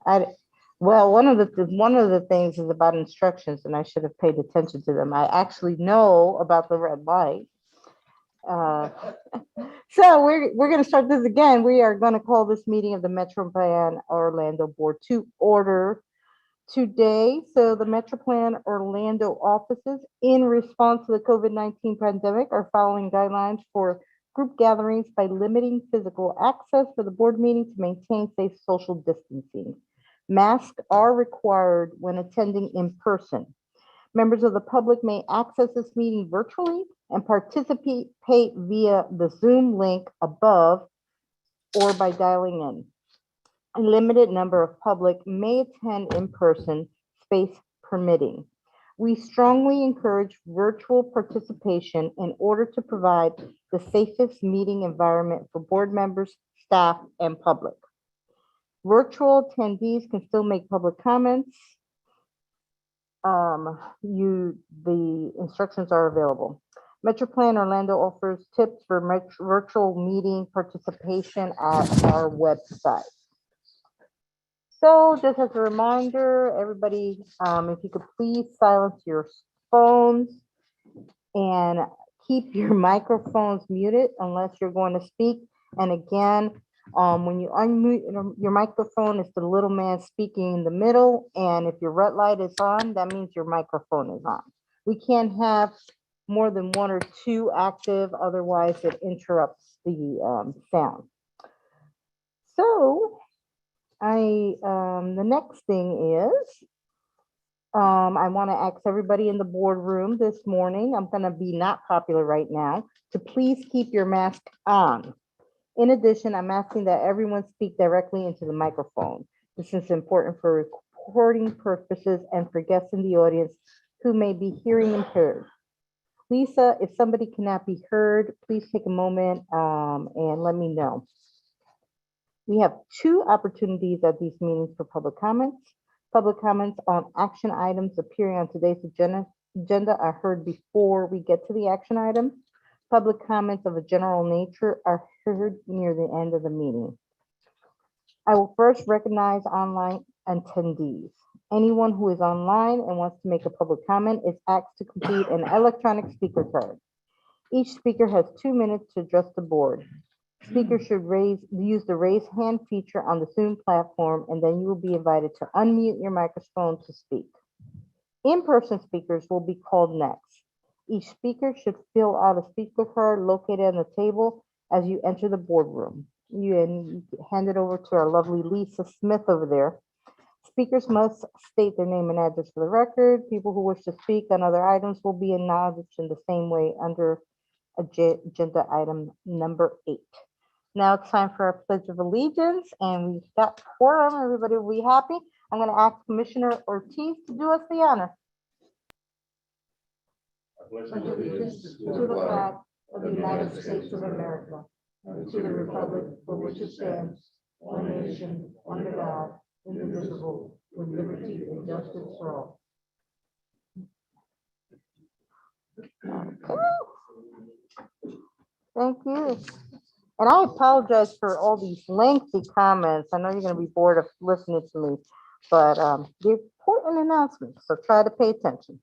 I, well, one of the things is about instructions, and I should have paid attention to them. I actually know about the red light. Uh, so we're going to start this again. We are going to call this meeting of the MetroPlan Orlando Board to order today. So the MetroPlan Orlando offices, in response to the COVID-19 pandemic, are following guidelines for group gatherings by limiting physical access for the board meeting to maintain safe social distancing. Masks are required when attending in person. Members of the public may access this meeting virtually and participate via the Zoom link above or by dialing in. A limited number of public may attend in person, space permitting. We strongly encourage virtual participation in order to provide the safest meeting environment for board members, staff, and public. Virtual attendees can still make public comments. The instructions are available. MetroPlan Orlando offers tips for virtual meeting participation at our website. So just as a reminder, everybody, if you could please silence your phones and keep your microphones muted unless you're going to speak. And again, when you unmute your microphone, it's the little man speaking in the middle. And if your red light is on, that means your microphone is on. We can't have more than one or two active, otherwise it interrupts the sound. So the next thing is, I want to ask everybody in the boardroom this morning, I'm going to be not popular right now, to please keep your mask on. In addition, I'm asking that everyone speak directly into the microphone. This is important for recording purposes and for guests in the audience who may be hearing impaired. Lisa, if somebody cannot be heard, please take a moment and let me know. We have two opportunities at these meetings for public comments. Public comments on action items appearing on today's agenda are heard before we get to the action item. Public comments of a general nature are heard near the end of the meeting. I will first recognize online attendees. Anyone who is online and wants to make a public comment is asked to complete an electronic speaker card. Each speaker has 2 minutes to address the board. Speakers should use the raise hand feature on the Zoom platform, and then you will be invited to unmute your microphone to speak. In-person speakers will be called next. Each speaker should fill out a speaker card located on the table as you enter the boardroom. You hand it over to our lovely Lisa Smith over there. Speakers must state their name and address for the record. People who wish to speak on other items will be acknowledged in the same way under agenda item number 8. Now it's time for our Pledge of Allegiance, and we've got quorum. Everybody will be happy. I'm going to ask Commissioner Ortiz to do us the honor. Pledge allegiance to the flag of the United States of America, and to the republic for which it stands, one nation, under God, indivisible, with liberty and justice for all. Okay. Thank you. And I apologize for all these lengthy comments. I know you're going to be bored of listening to me, but they're important announcements, so try to pay attention.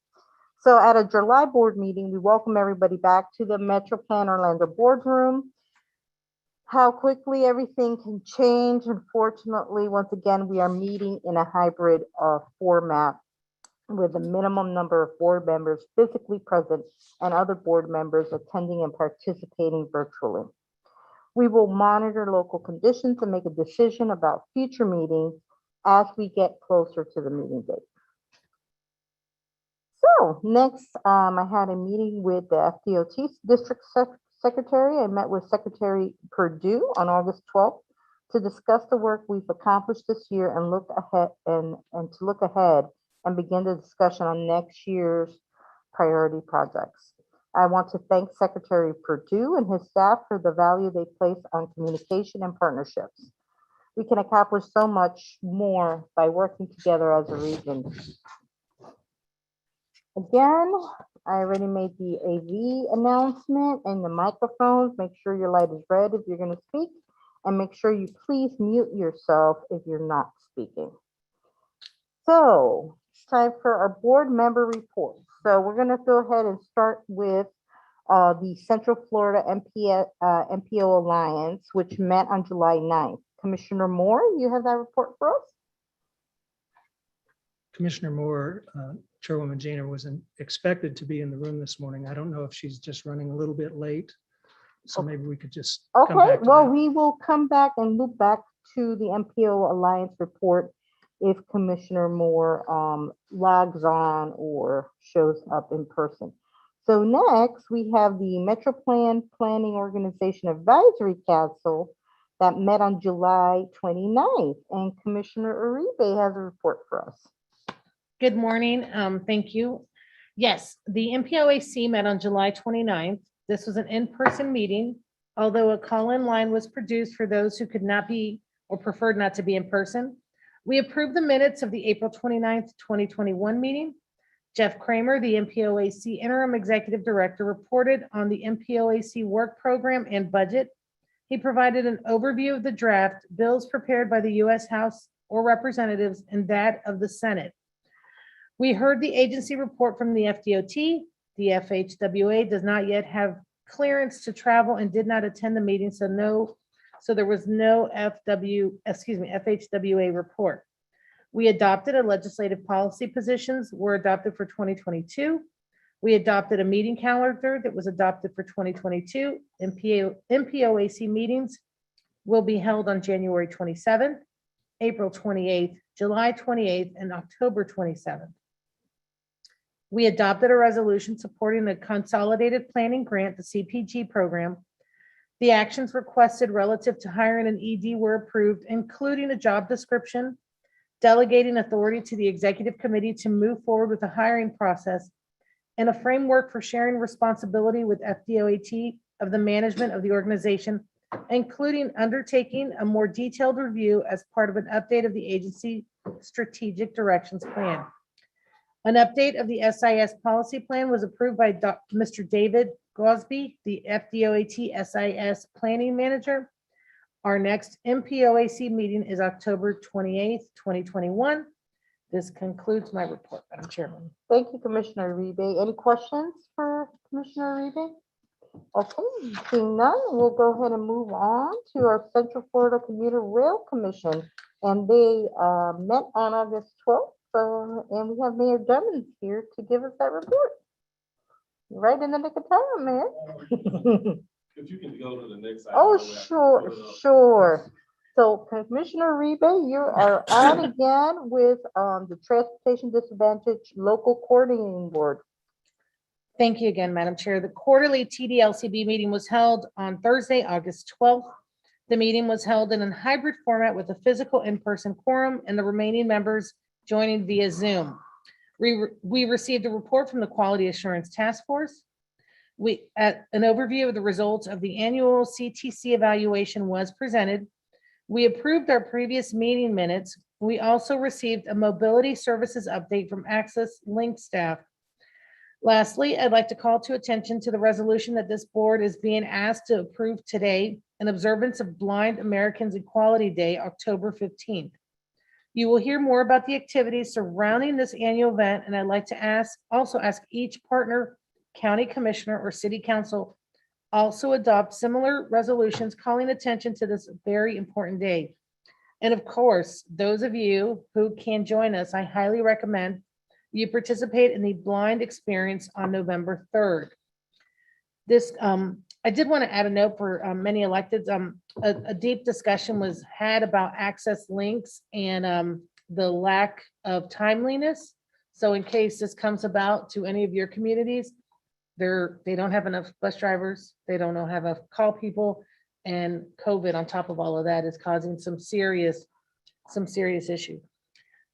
So at a July board meeting, we welcome everybody back to the MetroPlan Orlando boardroom. How quickly everything can change. Unfortunately, once again, we are meeting in a hybrid format with a minimum number of board members physically present and other board members attending and participating virtually. We will monitor local conditions and make a decision about future meetings as we get closer to the meeting date. So next, I had a meeting with the FDOT District Secretary. I met with Secretary Perdue on August 12th to discuss the work we've accomplished this year and look ahead and to look ahead and begin the discussion on next year's priority projects. I want to thank Secretary Perdue and his staff for the value they place on communication and partnerships. We can accomplish so much more by working together as a region. Again, I already made the AV announcement and the microphones. Make sure your light is red if you're going to speak, and make sure you please mute yourself if you're not speaking. So it's time for our board member report. So we're going to go ahead and start with the Central Florida MPO Alliance, which met on July 9th. Commissioner Moore, you have that report for us? Commissioner Moore, Chairwoman Janer wasn't expected to be in the room this morning. I don't know if she's just running a little bit late. So maybe we could just come Okay, back to well, that. we will come back and loop back to the MPO Alliance report if Commissioner Moore logs on or shows up in person. So next, we have the MetroPlan Planning Organization Advisory Council that met on July 29th, and Commissioner Uribe has a report for us. Good morning. Thank you. Yes, the MPOAC met on July 29th. This was an in-person meeting, although a call-in line was produced for those who could not be or preferred not to be in person. We approved the minutes of the April 29th, 2021 meeting. Jeff Kramer, the MPOAC Interim Executive Director, reported on the MPOAC work program and budget. He provided an overview of the draft bills prepared by the U.S. House or Representatives and that of the Senate. We heard the agency report from the FDOT. The FHWA does not yet have clearance to travel and did not attend the meeting, so there was no FHWA report. We adopted a legislative policy positions were adopted for 2022. We adopted a meeting calendar that was adopted for 2022. MPOAC meetings will be held on January 27th, April 28th, July 28th, and October 27th. We adopted a resolution supporting the Consolidated Planning Grant, the CPG program. The actions requested relative to hiring an ED were approved, including a job description, delegating authority to the executive committee to move forward with the hiring process, and a framework for sharing responsibility with FDOT of the management of the organization, including undertaking a more detailed review as part of an update of the agency strategic directions plan. An update of the SIS policy plan was approved by Mr. David Gosby, the FDOT SIS planning manager. Our next MPOAC meeting is October 28th, 2021. This concludes my report, Madam Chairman. Thank you, Commissioner Uribe. Any questions for Commissioner Uribe? Okay, seeing none, we'll go ahead and move on to our Central Florida Commuter Rail Commission. And they met on August 12th, and we have Mayor Dummons here to give us that report. Right in the nick of time, Mayor. If you can go to the next item. Oh, sure. So Commissioner Uribe, you are on again with the Transportation Disadvantaged Local Coordinating Board. Thank you again, Madam Chair. The quarterly TDLCB meeting was held on Thursday, August 12th. The meeting was held in a hybrid format with a physical in-person quorum and the remaining members joining via Zoom. We received a report from the Quality Assurance Task Force. An overview of the results of the annual CTC evaluation was presented. We approved our previous meeting minutes. We also received a mobility services update from Access Link staff. Lastly, I'd like to call to attention to the resolution that this board is being asked to approve today in observance of Blind Americans Equality Day, October 15th. You will hear more about the activities surrounding this annual event, and I'd like to also ask each partner county commissioner or city council also adopt similar resolutions calling attention to this very important day. And of course, those of you who can join us, I highly recommend you participate in the blind experience on November 3rd. I did want to add a note for many electeds. A deep discussion was had about access links and the lack of timeliness. So in case this comes about to any of your communities, they don't have enough bus drivers. They don't know how to call people, and COVID on top of all of that is causing some serious issue.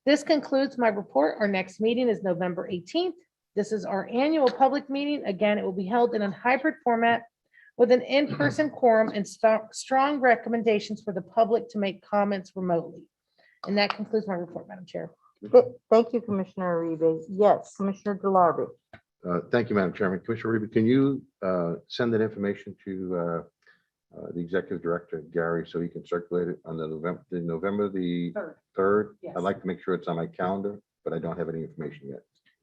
This concludes my report. Our next meeting is November 18th. This is our annual public meeting. Again, it will be held in a hybrid format with an in-person quorum and strong recommendations for the public to make comments remotely. And that concludes my report, Madam Chair. Thank you, Commissioner Uribe. Yes, Commissioner DeLarby. Thank you, Madam Chairman. Commissioner Uribe, can you send that information to the executive director, Gary, so he can circulate it on the November the Third. 3rd. Yes. I'd like to make sure it's on my calendar, but I don't have any information yet.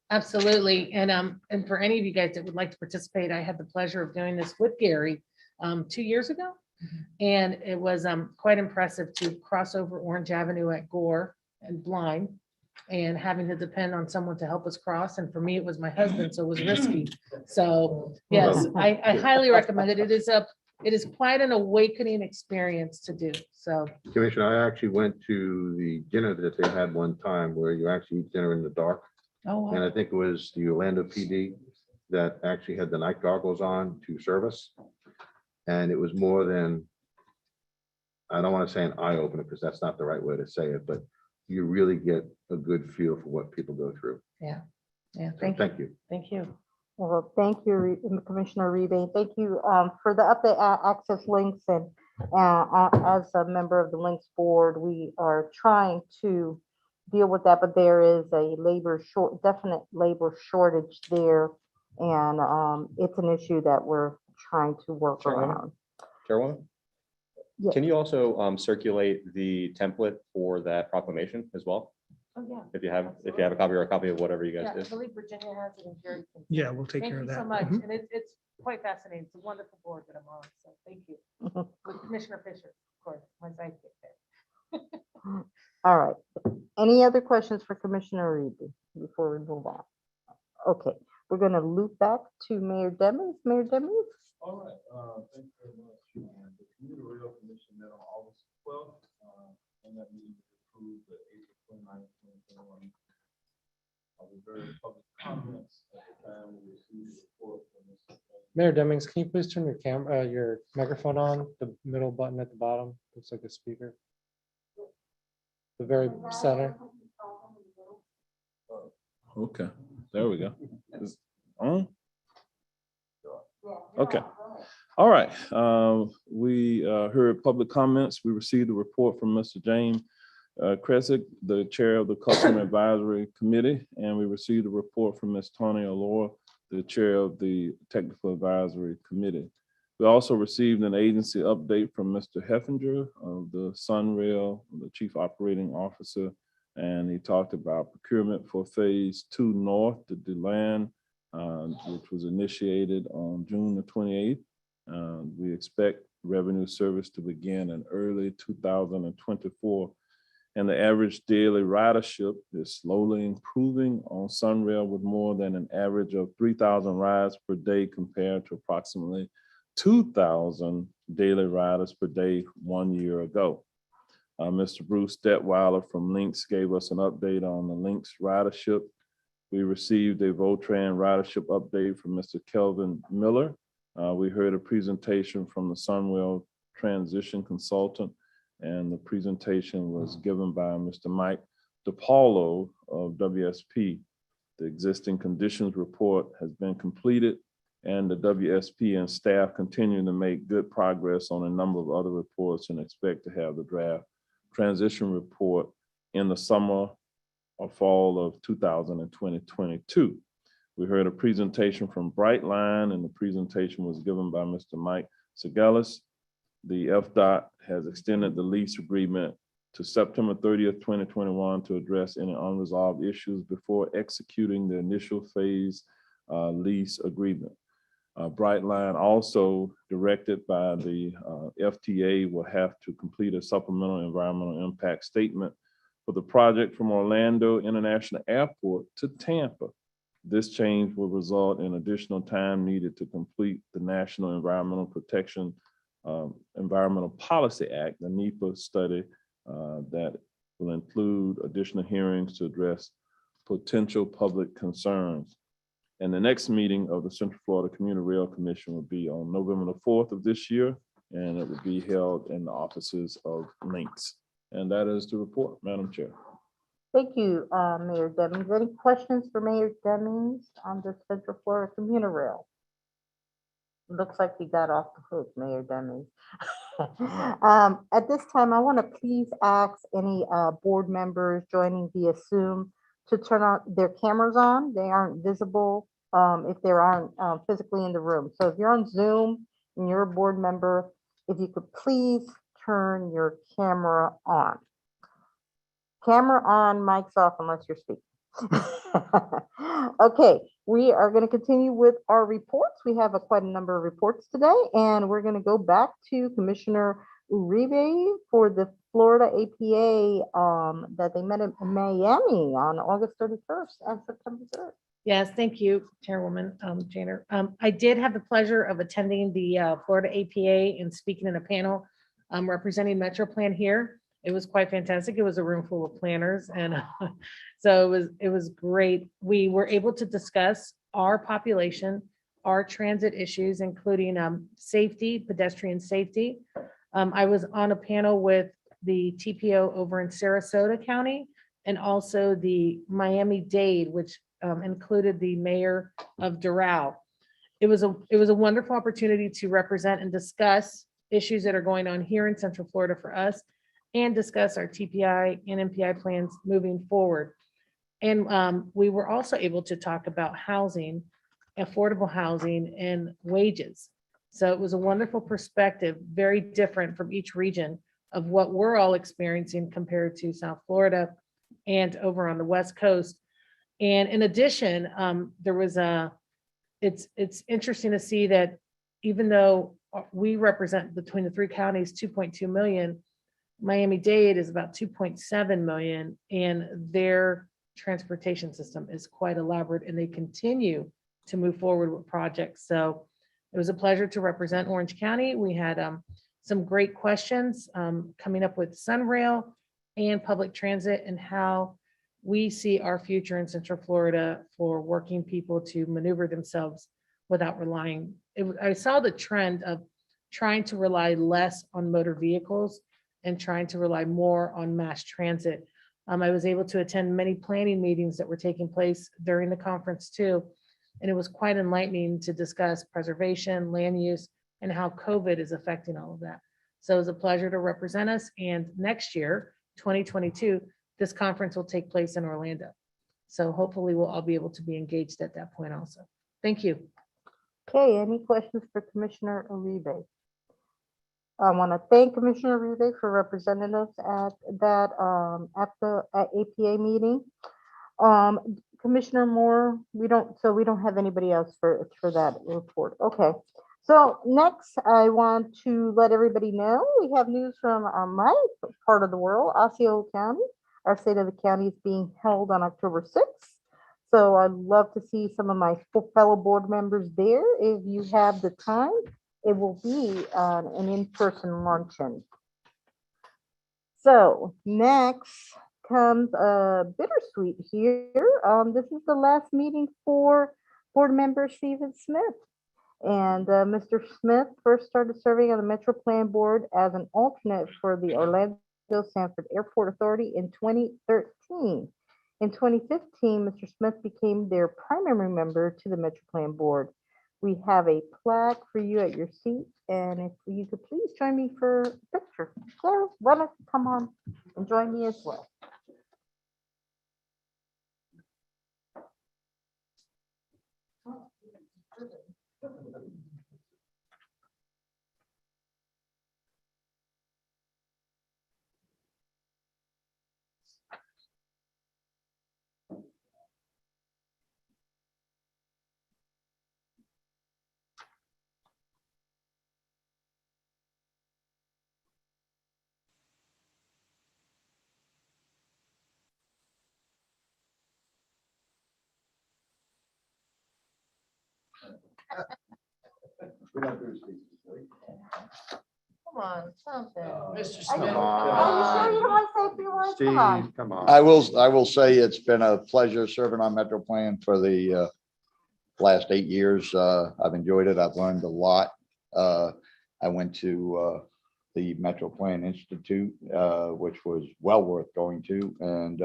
Absolutely. And for any of you guys that would like to participate, I had the pleasure of doing this with Gary 2 years ago. And it was quite impressive to cross over Orange Avenue at Gore and blind and having to depend on someone to help us cross. And for me, it was my husband, so it was risky. So yes, I highly recommend it. It is quite an awakening experience to do. So Commissioner, I actually went to the dinner that they had one time where you actually eat dinner in the dark. oh, And I think it was the Orlando PD that actually had the night goggles on to service. And it was more than, I don't want to say an eye opener because that's not the right way to say it, but you really get a good feel for what people go through. yeah. So Thank you. Thank you. Well, thank you, Commissioner Rebe. Thank you for the update access links. And as a member of the links board, we are trying to deal with that, but there is a definite labor shortage there. And it's an issue that we're trying to work Chairwoman? around. Chairwoman, Yes. can you also circulate the template for that proclamation as well? Oh, yeah. If you have a copy or a copy of whatever you guys Yeah, I did. believe Virginia has it and Jerry can. Yeah, we'll take Thank care you of so that. much. Mhm. And it's quite fascinating. It's a wonderful board that I'm on. So thank you. With Commissioner Fisher, of course, my sidekick there. All right. Any other questions for Commissioner Rebe before we move on? Okay, we're going to loop back to Mayor Demings. Mayor Demings? All right, thank you very much. The Commuter Rail Commission met on August 12th, and that meeting approved the April 29th, 2021. The various public comments at the time we received the report from Mr. Mayor Demings, can you please turn your camera, your microphone on, the middle button at the bottom, looks like a speaker. The very center. Okay, there we go. Is on? Okay. All right. We heard public comments. We received a report from Mr. James Kresick, the chair of the Customer Advisory Committee, and we received a report from Ms. Tony Allure, the chair of the Technical Advisory Committee. We also received an agency update from Mr. Heffinger of the Sunrail, the Chief Operating Officer, and he talked about procurement for Phase 2 North, the Deland, which was initiated on June the 28th. We expect revenue service to begin in early 2024. And the average daily ridership is slowly improving on Sunrail with more than an average of 3,000 rides per day compared to approximately 2,000 daily riders per day 1 year ago. Mr. Bruce Detweiler from Lynx gave us an update on the Lynx ridership. We received a Votran ridership update from Mr. Kelvin Miller. We heard a presentation from the Sunrail transition consultant, and the presentation was given by Mr. Mike DePaulo of WSP. The existing conditions report has been completed, and the WSP and staff continue to make good progress on a number of other reports and expect to have the draft transition report in the summer or fall of 2022. We heard a presentation from Brightline, and the presentation was given by Mr. Mike Segalis. The FDOT has extended the lease agreement to September 30th, 2021 to address any unresolved issues before executing the initial phase lease agreement. Brightline, also directed by the FTA, will have to complete a supplemental environmental impact statement for the project from Orlando International Airport to Tampa. This change will result in additional time needed to complete the National Environmental Protection Environmental Policy Act, the NEPA study that will include additional hearings to address potential public concerns. And the next meeting of the Central Florida Commuter Rail Commission will be on November the 4th of this year, and it will be held in the offices of Lynx. And that is the report, Madam Chair. Thank you, Mayor Demings. Any questions for Mayor Demings on the Central Florida Commuter Rail? Looks like you got off the hook, Mayor Demings. At this time, I want to please ask any board members joining via Zoom to turn on their cameras on. They aren't visible if they aren't physically in the room. So if you're on Zoom and you're a board member, if you could please turn your camera on. Camera on, mic's off unless you're speaking. Okay, we are going to continue with our reports. We have quite a number of reports today, and we're going to go back to Commissioner Uribe for the Florida APA that they met in Miami on August 31st and September 3rd. Yes, thank you, Chairwoman Janer. I did have the pleasure of attending the Florida APA and speaking in a panel representing MetroPlan here. It was quite fantastic. It was a room full of planners, and so it was great. We were able to discuss our population, our transit issues, including safety, pedestrian safety. I was on a panel with the TPO over in Sarasota County and also the Miami-Dade, which included the mayor of Doral. It was a wonderful opportunity to represent and discuss issues that are going on here in Central Florida for us, and discuss our TPI and MPI plans moving forward. And we were also able to talk about housing, affordable housing, and wages. So it was a wonderful perspective, very different from each region of what we're all experiencing compared to South Florida and over on the West Coast. And in addition, it's interesting to see that even though we represent between the three counties 2.2 million, Miami-Dade is about 2.7 million, and their transportation system is quite elaborate, and they continue to move forward with projects. So it was a pleasure to represent Orange County. We had some great questions coming up with Sunrail and public transit and how we see our future in Central Florida for working people to maneuver themselves without relying. I saw the trend of trying to rely less on motor vehicles and trying to rely more on mass transit. I was able to attend many planning meetings that were taking place during the conference too. And it was quite enlightening to discuss preservation, land use, and how COVID is affecting all of that. So it was a pleasure to represent us. And next year, 2022, this conference will take place in Orlando. So hopefully we'll all be able to be engaged at that point also. Thank you. Okay, any questions for Commissioner Uribe? I want to thank Commissioner Uribe for representing us at that at the APA meeting. Commissioner Moore, we don't have anybody else for that report. Okay, so next I want to let everybody know we have news from my part of the world, Osceola County. Our State of the County is being held on October 6th. So I'd love to see some of my fellow board members there. If you have the time, it will be an in-person luncheon. So next comes bittersweet here. This is the last meeting for board member Stephen Smith. And Mr. Smith first started serving on the MetroPlan board as an alternate for the Orlando Sanford Airport Authority in 2013. In 2015, Mr. Smith became their primary member to the MetroPlan board. We have a plaque for you at your seat, and if you could please join me for a picture. Sarah, why don't you come on and join me as well? Come on, something. Mr. Are you Smith. sure you don't want to say a few words? Come on. Steve, come on. I will say it's been a pleasure serving on MetroPlan for the last 8 years. I've enjoyed it. I've learned a lot. I went to the MetroPlan Institute, which was well worth going to. And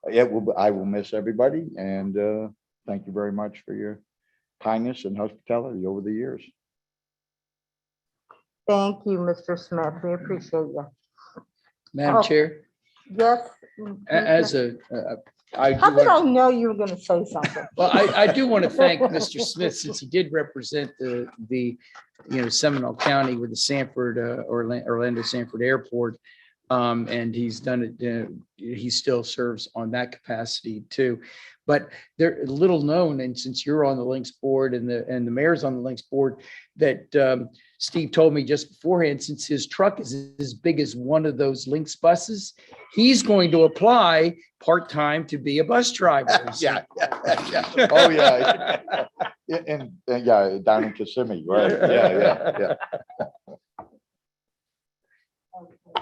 I will miss everybody. And thank you very much for your kindness and hospitality over the years. Thank you, Mr. Smith. We appreciate you. Madam Oh, Chair, Yes. as I How do did I want, know you were gonna say something? well, I do want to thank Mr. Smith, since he did represent the Seminole County with the Sanford, Orlando Sanford Airport. And he's done it, he still serves on that capacity too. But they're little known, and since you're on the Links board and the mayor's on the Links board, that Steve told me just beforehand, since his truck is as big as one of those Links buses, he's going to apply part-time to be a bus driver. Yeah. Oh, yeah. And yeah, down in Kissimmee, right? Yeah.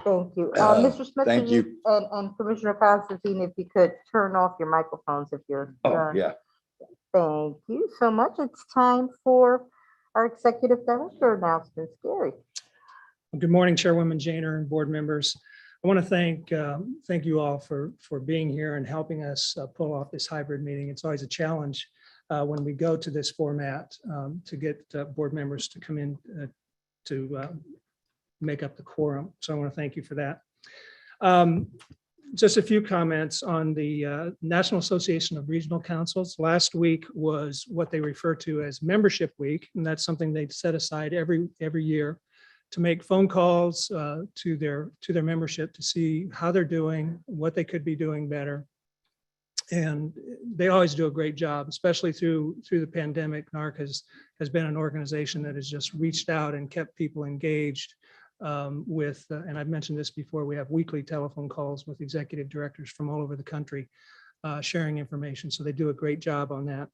Thank you. Mr. Smith. thank could you. And Commissioner Constantine, if you could turn off your microphones if you're Oh, done. yeah. Thank you so much. It's time for our executive director announcements. Gary. Good morning, Chairwoman Janer and board members. I want to thank you all for being here and helping us pull off this hybrid meeting. It's always a challenge when we go to this format to get board members to come in to make up the quorum. So I want to thank you for that. Just a few comments on the National Association of Regional Councils. Last week was what they refer to as Membership Week, and that's something they set aside every year to make phone calls to their membership to see how they're doing, what they could be doing better. And they always do a great job, especially through the pandemic. Narc has been an organization that has just reached out and kept people engaged with, and I've mentioned this before, we have weekly telephone calls with executive directors from all over the country sharing information. So they do a great job on that.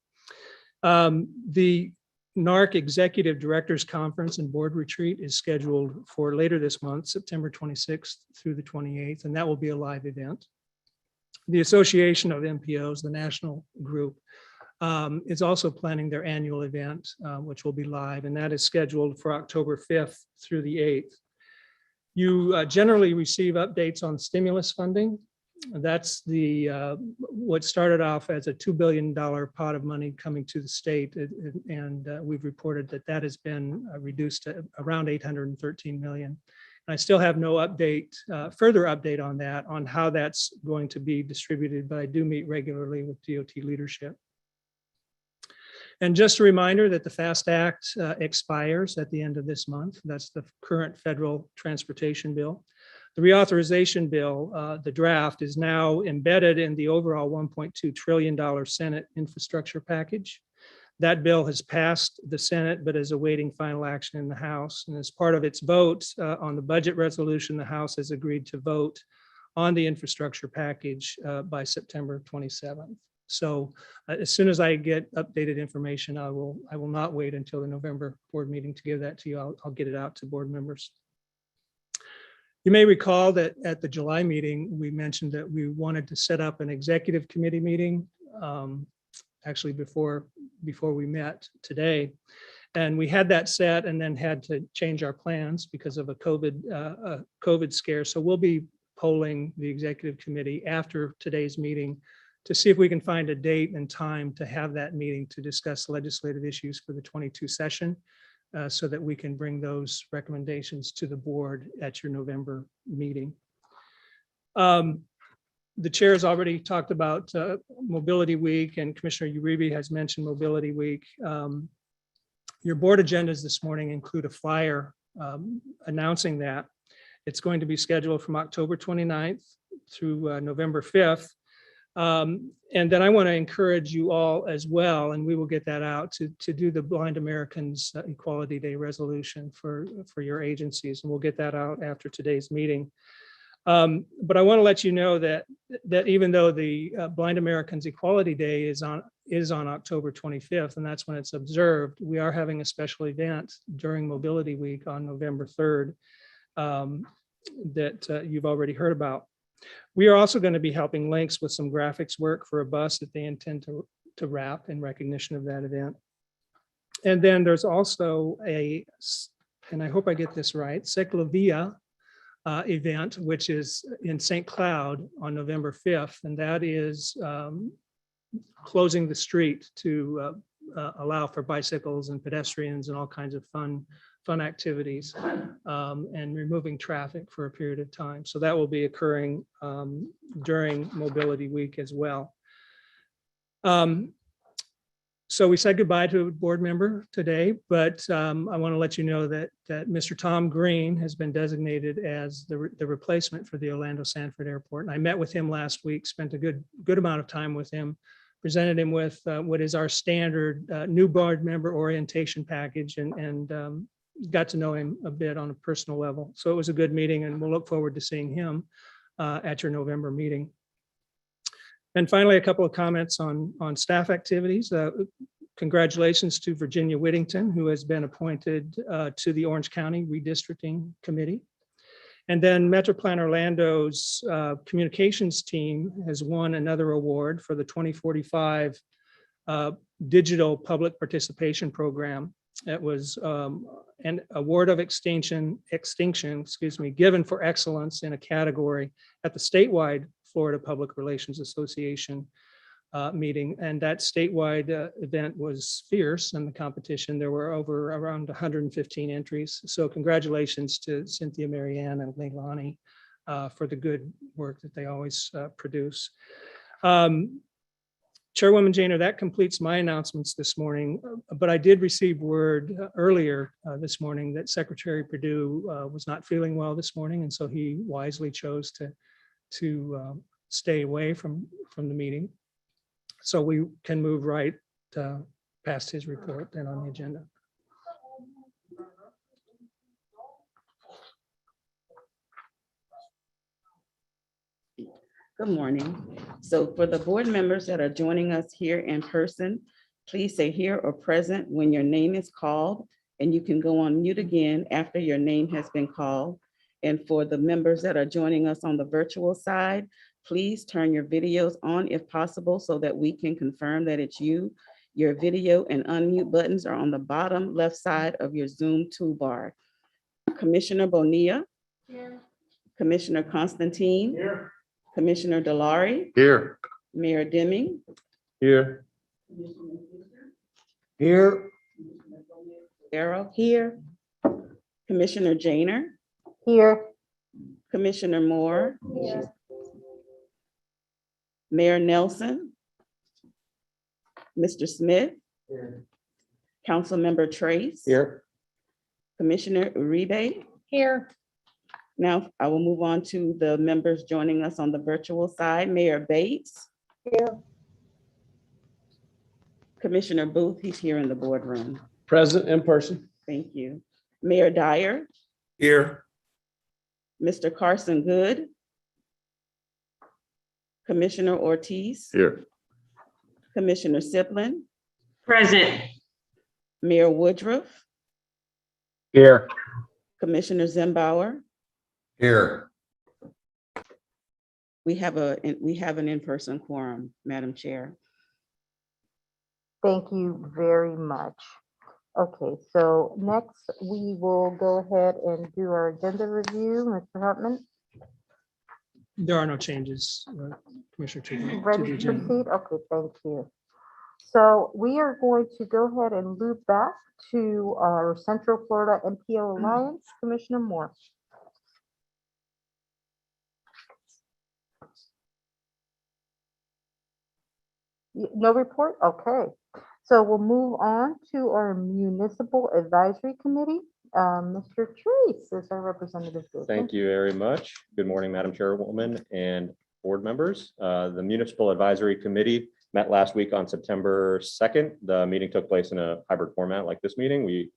The Narc Executive Directors Conference and Board Retreat is scheduled for later this month, September 26th through the 28th, and that will be a live event. The Association of MPOs, the national group, is also planning their annual event, which will be live, and that is scheduled for October 5th through the 8th. You generally receive updates on stimulus funding. That's what started off as a $2 billion pot of money coming to the state, and we've reported that has been reduced to around $813 million. And I still have no further update on that, on how that's going to be distributed, but I do meet regularly with DOT leadership. And just a reminder that the FAST Act expires at the end of this month. That's the current federal transportation bill. The reauthorization bill, the draft, is now embedded in the overall $1.2 trillion Senate infrastructure package. That bill has passed the Senate, but is awaiting final action in the House. And as part of its vote on the budget resolution, the House has agreed to vote on the infrastructure package by September 27th. So as soon as I get updated information, I will not wait until the November board meeting to give that to you. I'll get it out to board members. You may recall that at the July meeting, we mentioned that we wanted to set up an executive committee meeting, actually before we met today. And we had that set and then had to change our plans because of a COVID scare. So we'll be polling the executive committee after today's meeting to see if we can find a date and time to have that meeting to discuss legislative issues for the 22 session so that we can bring those recommendations to the board at your November meeting. The chair has already talked about Mobility Week, and Commissioner Uribe has mentioned Mobility Week. Your board agendas this morning include a flyer announcing that. It's going to be scheduled from October 29th through November 5th. And then I want to encourage you all as well, and we will get that out to do the Blind Americans Equality Day resolution for your agencies, and we'll get that out after today's meeting. But I want to let you know that even though the Blind Americans Equality Day is on October 25th, and that's when it's observed, we are having a special event during Mobility Week on November 3rd that you've already heard about. We are also going to be helping Links with some graphics work for a bus that they intend to wrap in recognition of that event. And then there's also and I hope I get this right, Ciclavia event, which is in St. Cloud on November 5th. And that is closing the street to allow for bicycles and pedestrians and all kinds of fun activities and removing traffic for a period of time. So that will be occurring during Mobility Week as well. So we said goodbye to a board member today, but I want to let you know that Mr. Tom Green has been designated as the replacement for the Orlando Sanford Airport. And I met with him last week, spent a good amount of time with him, presented him with what is our standard new board member orientation package, and got to know him a bit on a personal level. So it was a good meeting, and we'll look forward to seeing him at your November meeting. And finally, a couple of comments on staff activities. Congratulations to Virginia Whittington, who has been appointed to the Orange County Redistricting Committee. And then MetroPlan Orlando's communications team has won another award for the 2045 Digital Public Participation Program. It was an award of extinction, given for excellence in a category at the statewide Florida Public Relations Association meeting. And that statewide event was fierce in the competition. There were around 115 entries. So congratulations to Cynthia, Marianne, and Leilani for the good work that they always produce. Chairwoman Janer, that completes my announcements this morning, but I did receive word earlier this morning that Secretary Perdue was not feeling well this morning, and so he wisely chose to stay away from the meeting. So we can move right past his report then on the agenda. Good morning. So for the board members that are joining us here in person, please say here or present when your name is called, and you can go on mute again after your name has been called. And for the members that are joining us on the virtual side, please turn your videos on if possible so that we can confirm that it's you. Your video and unmute buttons are on the bottom left side of your Zoom toolbar. Commissioner Bonilla. Here. Commissioner Constantine. Here. Commissioner Delari. Here. Mayor Deming. Here. Here. Darrow here. Commissioner Janer. Here. Commissioner Moore. Mayor Nelson. Mr. Smith. Here. Councilmember Trace. Here. Commissioner Uribe. Here. Now I will move on to the members joining us on the virtual side. Mayor Bates. Here. Commissioner Booth, he's here in the boardroom. Present in person. Thank you. Mayor Dyer. Here. Mr. Carson Good. Commissioner Ortiz. Here. Commissioner Siplin. Present. Mayor Woodruff. Here. Commissioner Zembauer. Here. We have an in-person quorum, Madam Chair. Thank you very much. Okay, so next we will go ahead and do our agenda review. Mr. Hartman, There are no changes, Commissioner. to the ready to agenda. proceed? Okay, thank you. So we are going to go ahead and loop back to our Central Florida MPO Alliance. Commissioner Moore. No report? Okay. So we'll move on to our Municipal Advisory Committee. Mr. Trace is our representative. Thank you very much. Good morning, Madam Chairwoman and board members. The Municipal Advisory Committee met last week on September 2nd. The meeting took place in a hybrid format like this meeting. We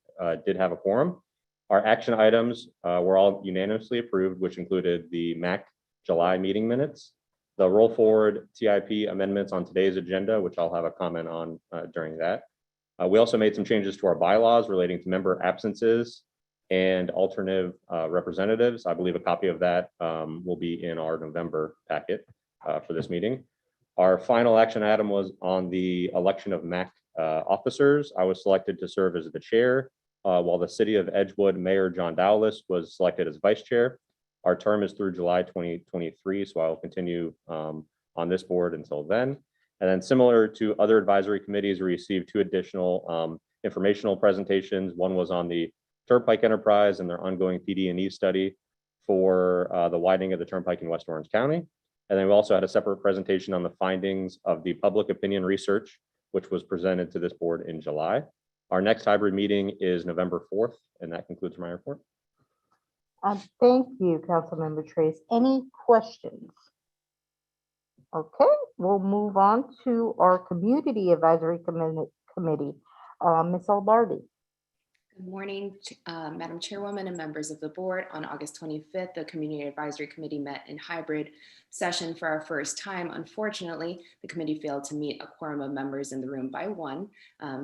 did have a quorum. Our action items were all unanimously approved, which included the MAC July meeting minutes, the roll forward TIP amendments on today's agenda, which I'll have a comment on during that. We also made some changes to our bylaws relating to member absences and alternative representatives. I believe a copy of that will be in our November packet for this meeting. Our final action item was on the election of MAC officers. I was selected to serve as the chair, while the City of Edgewood Mayor John Dowlis was selected as vice chair. Our term is through July 2023, so I will continue on this board until then. And then similar to other advisory committees, we received 2 additional informational presentations. One was on the Turnpike Enterprise and their ongoing PD&E study for the widening of the Turnpike in West Orange County. And then we also had a separate presentation on the findings of the public opinion research, which was presented to this board in July. Our next hybrid meeting is November 4th, and that concludes my report. Thank you, Councilmember Trace. Any questions? Okay, we'll move on to our Community Advisory Committee. Ms. Albardi. Good morning, Madam Chairwoman and members of the board. On August 25th, the Community Advisory Committee met in hybrid session for our first time. Unfortunately, the committee failed to meet a quorum of members in the room by one,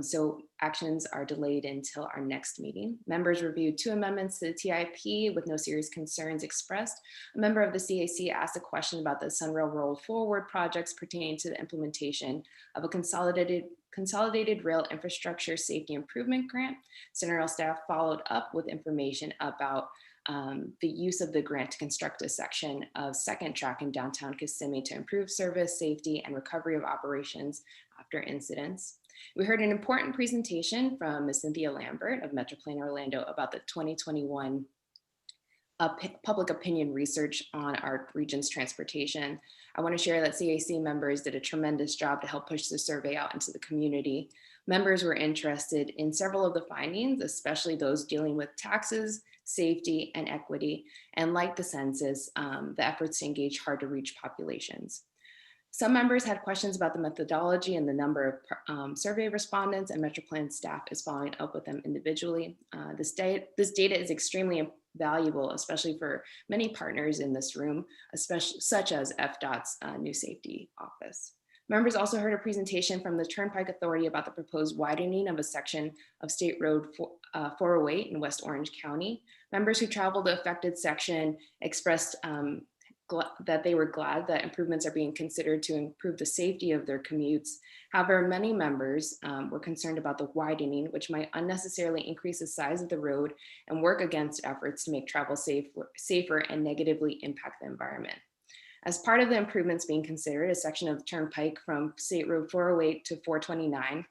so actions are delayed until our next meeting. Members reviewed 2 amendments to the TIP with no serious concerns expressed. A member of the CAC asked a question about the Sunrail roll forward projects pertaining to the implementation of a consolidated rail infrastructure safety improvement grant. Sunrail staff followed up with information about the use of the grant to construct a section of second track in downtown Kissimmee to improve service, safety, and recovery of operations after incidents. We heard an important presentation from Ms. Cynthia Lambert of MetroPlan Orlando about the 2021 public opinion research on our region's transportation. I want to share that CAC members did a tremendous job to help push the survey out into the community. Members were interested in several of the findings, especially those dealing with taxes, safety, and equity, and like the census, the efforts to engage hard to reach populations. Some members had questions about the methodology and the number of survey respondents, and MetroPlan staff is following up with them individually. This data is extremely valuable, especially for many partners in this room, such as FDOT's new safety office. Members also heard a presentation from the Turnpike Authority about the proposed widening of a section of State Road 408 in West Orange County. Members who traveled the affected section expressed that they were glad that improvements are being considered to improve the safety of their commutes. However, many members were concerned about the widening, which might unnecessarily increase the size of the road and work against efforts to make travel safer and negatively impact the environment. As part of the improvements being considered, a section of the Turnpike from State Road 408 to 429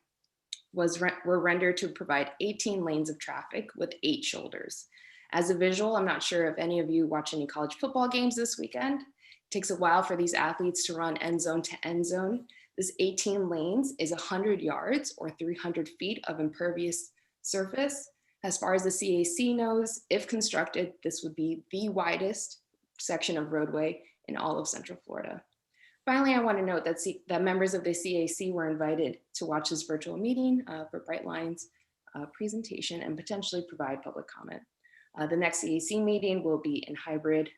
were rendered to provide 18 lanes of traffic with 8 shoulders. As a visual, I'm not sure if any of you watch any college football games this weekend. It takes a while for these athletes to run end zone to end zone. This 18 lanes is 100 yards or 300 feet of impervious surface. As far as the CAC knows, if constructed, this would be the widest section of roadway in all of Central Florida. Finally, I want to note that members of the CAC were invited to watch this virtual meeting for Brightline's presentation and potentially provide public comment. The next CAC meeting will be in hybrid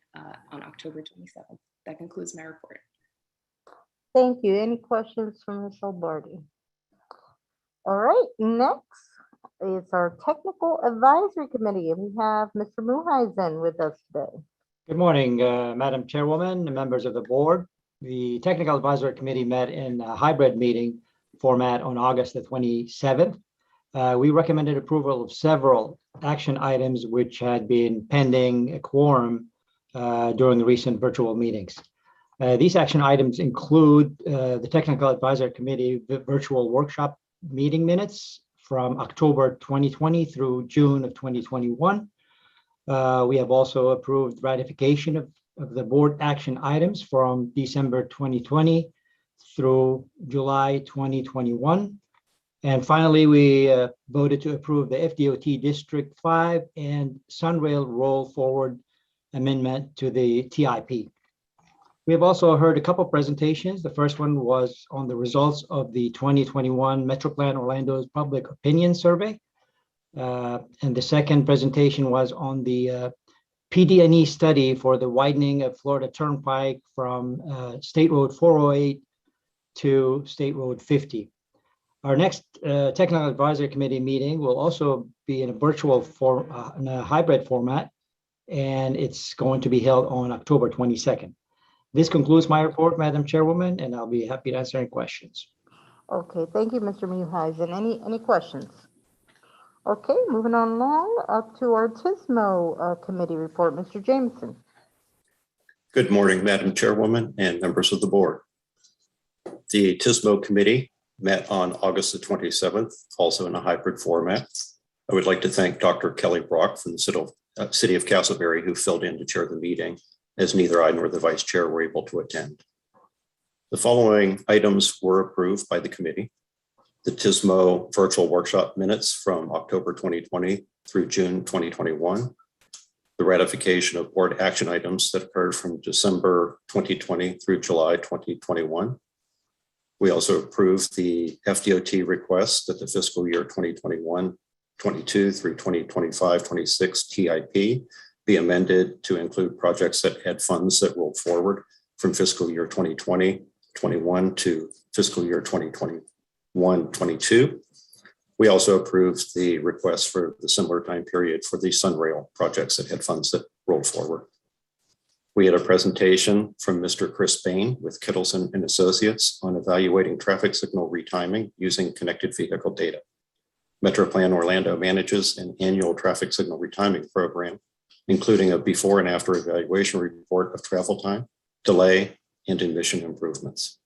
on October 27th. That concludes my report. Thank you. Any questions from Ms. Albardi? All right, next is our Technical Advisory Committee, and we have Mr. Muhisen with us today. Good morning, Madam Chairwoman and members of the board. The Technical Advisory Committee met in a hybrid meeting format on August the 27th. We recommended approval of several action items which had been pending a quorum during the recent virtual meetings. These action items include the Technical Advisory Committee virtual workshop meeting minutes from October 2020 through June of 2021. We have also approved ratification of the board action items from December 2020 through July 2021. And finally, we voted to approve the FDOT District 5 and Sunrail roll forward amendment to the TIP. We have also heard a couple presentations. The first one was on the results of the 2021 MetroPlan Orlando's Public Opinion Survey. And the second presentation was on the PD&E study for the widening of Florida Turnpike from State Road 408 to State Road 50. Our next Technical Advisory Committee meeting will also be in a virtual in a hybrid format, and it's going to be held on October 22nd. This concludes my report, Madam Chairwoman, and I'll be happy to answer any questions. Okay, thank you, Mr. Muhisen. Any questions? Okay, moving on along up to our Artismo committee report, Mr. Jameson. Good morning, Madam Chairwoman and members of the board. The Artismo committee met on August the 27th, also in a hybrid format. I would like to thank Dr. Kelly Brock from the city of Castleberry, who filled in to chair the meeting, as neither I nor the vice chair were able to attend. The following items were approved by the committee. The Artismo virtual workshop minutes from October 2020 through June 2021. The ratification of board action items that occurred from December 2020 through July 2021. We also approved the FDOT request that the fiscal year 2021-22 through 2025-26 TIP be amended to include projects that had funds that rolled forward from fiscal year 2020-21 to fiscal year 2021-22. We also approved the request for the similar time period for the Sunrail projects that had funds that rolled forward. We had a presentation from Mr. Chris Bain with Kittleson and Associates on evaluating traffic signal retiming using connected vehicle data. MetroPlan Orlando manages an annual traffic signal retiming program, including a before and after evaluation report of travel time, delay, and emission improvements.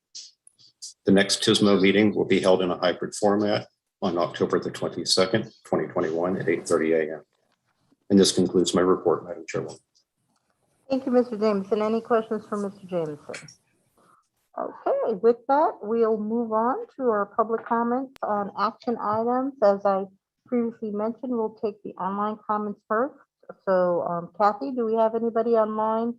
The next Artismo meeting will be held in a hybrid format on October the 22nd, 2021 at 8:30 a.m. And this concludes my report, Madam Chairwoman. Thank you, Mr. Jameson. Any questions for Mr. Jameson? Okay, with that, we'll move on to our public comments on action items. As I previously mentioned, we'll take the online comments first. So Kathy, do we have anybody online?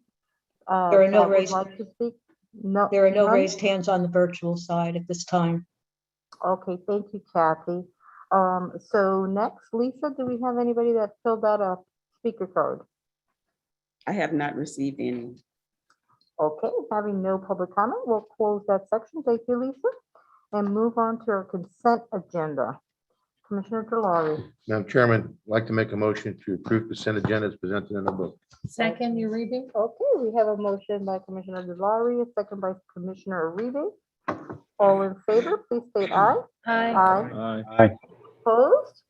There are no that would raised, like to speak? No. there are no none? raised hands on the virtual side at this time. Okay, thank you, Kathy. So next, Lisa, do we have anybody that filled out a speaker card? I have not received any. Okay, having no public comment, we'll close that section. Thank you, Lisa. And move on to our consent agenda. Commissioner Delari. Madam Chairman, I'd like to make a motion to approve consent agenda as presented in the book. Second, you reading? Okay, we have a motion by Commissioner Delari, a second by Commissioner Uribe. All in favor, please state aye. Aye. Aye. Aye. Opposed?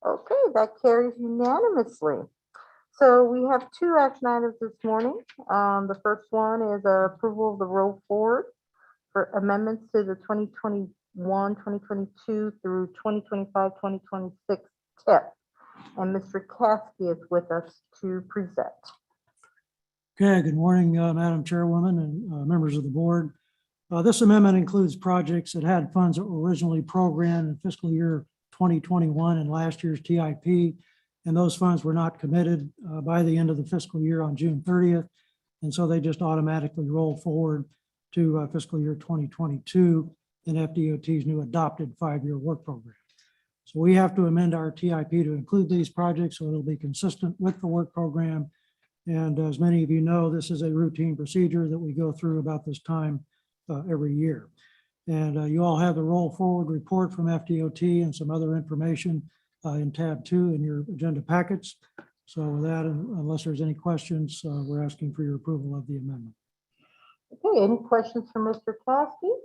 Okay, that carries unanimously. So we have two action items this morning. The first one is approval of the roll forward for amendments to the 2021, 2022 through 2025, 2026 TIP. And Mr. Caskey is with us to present. Okay, good morning, Madam Chairwoman and members of the board. This amendment includes projects that had funds that were originally programmed in fiscal year 2021 and last year's TIP. And those funds were not committed by the end of the fiscal year on June 30th. And so they just automatically roll forward to fiscal year 2022 in FDOT's new adopted 5-year work program. So we have to amend our TIP to include these projects so it'll be consistent with the work program. And as many of you know, this is a routine procedure that we go through about this time every year. And you all have the roll forward report from FDOT and some other information in tab 2 in your agenda packets. So with that, unless there's any questions, we're asking for your approval of the amendment. Okay, any questions for Mr. Caskey?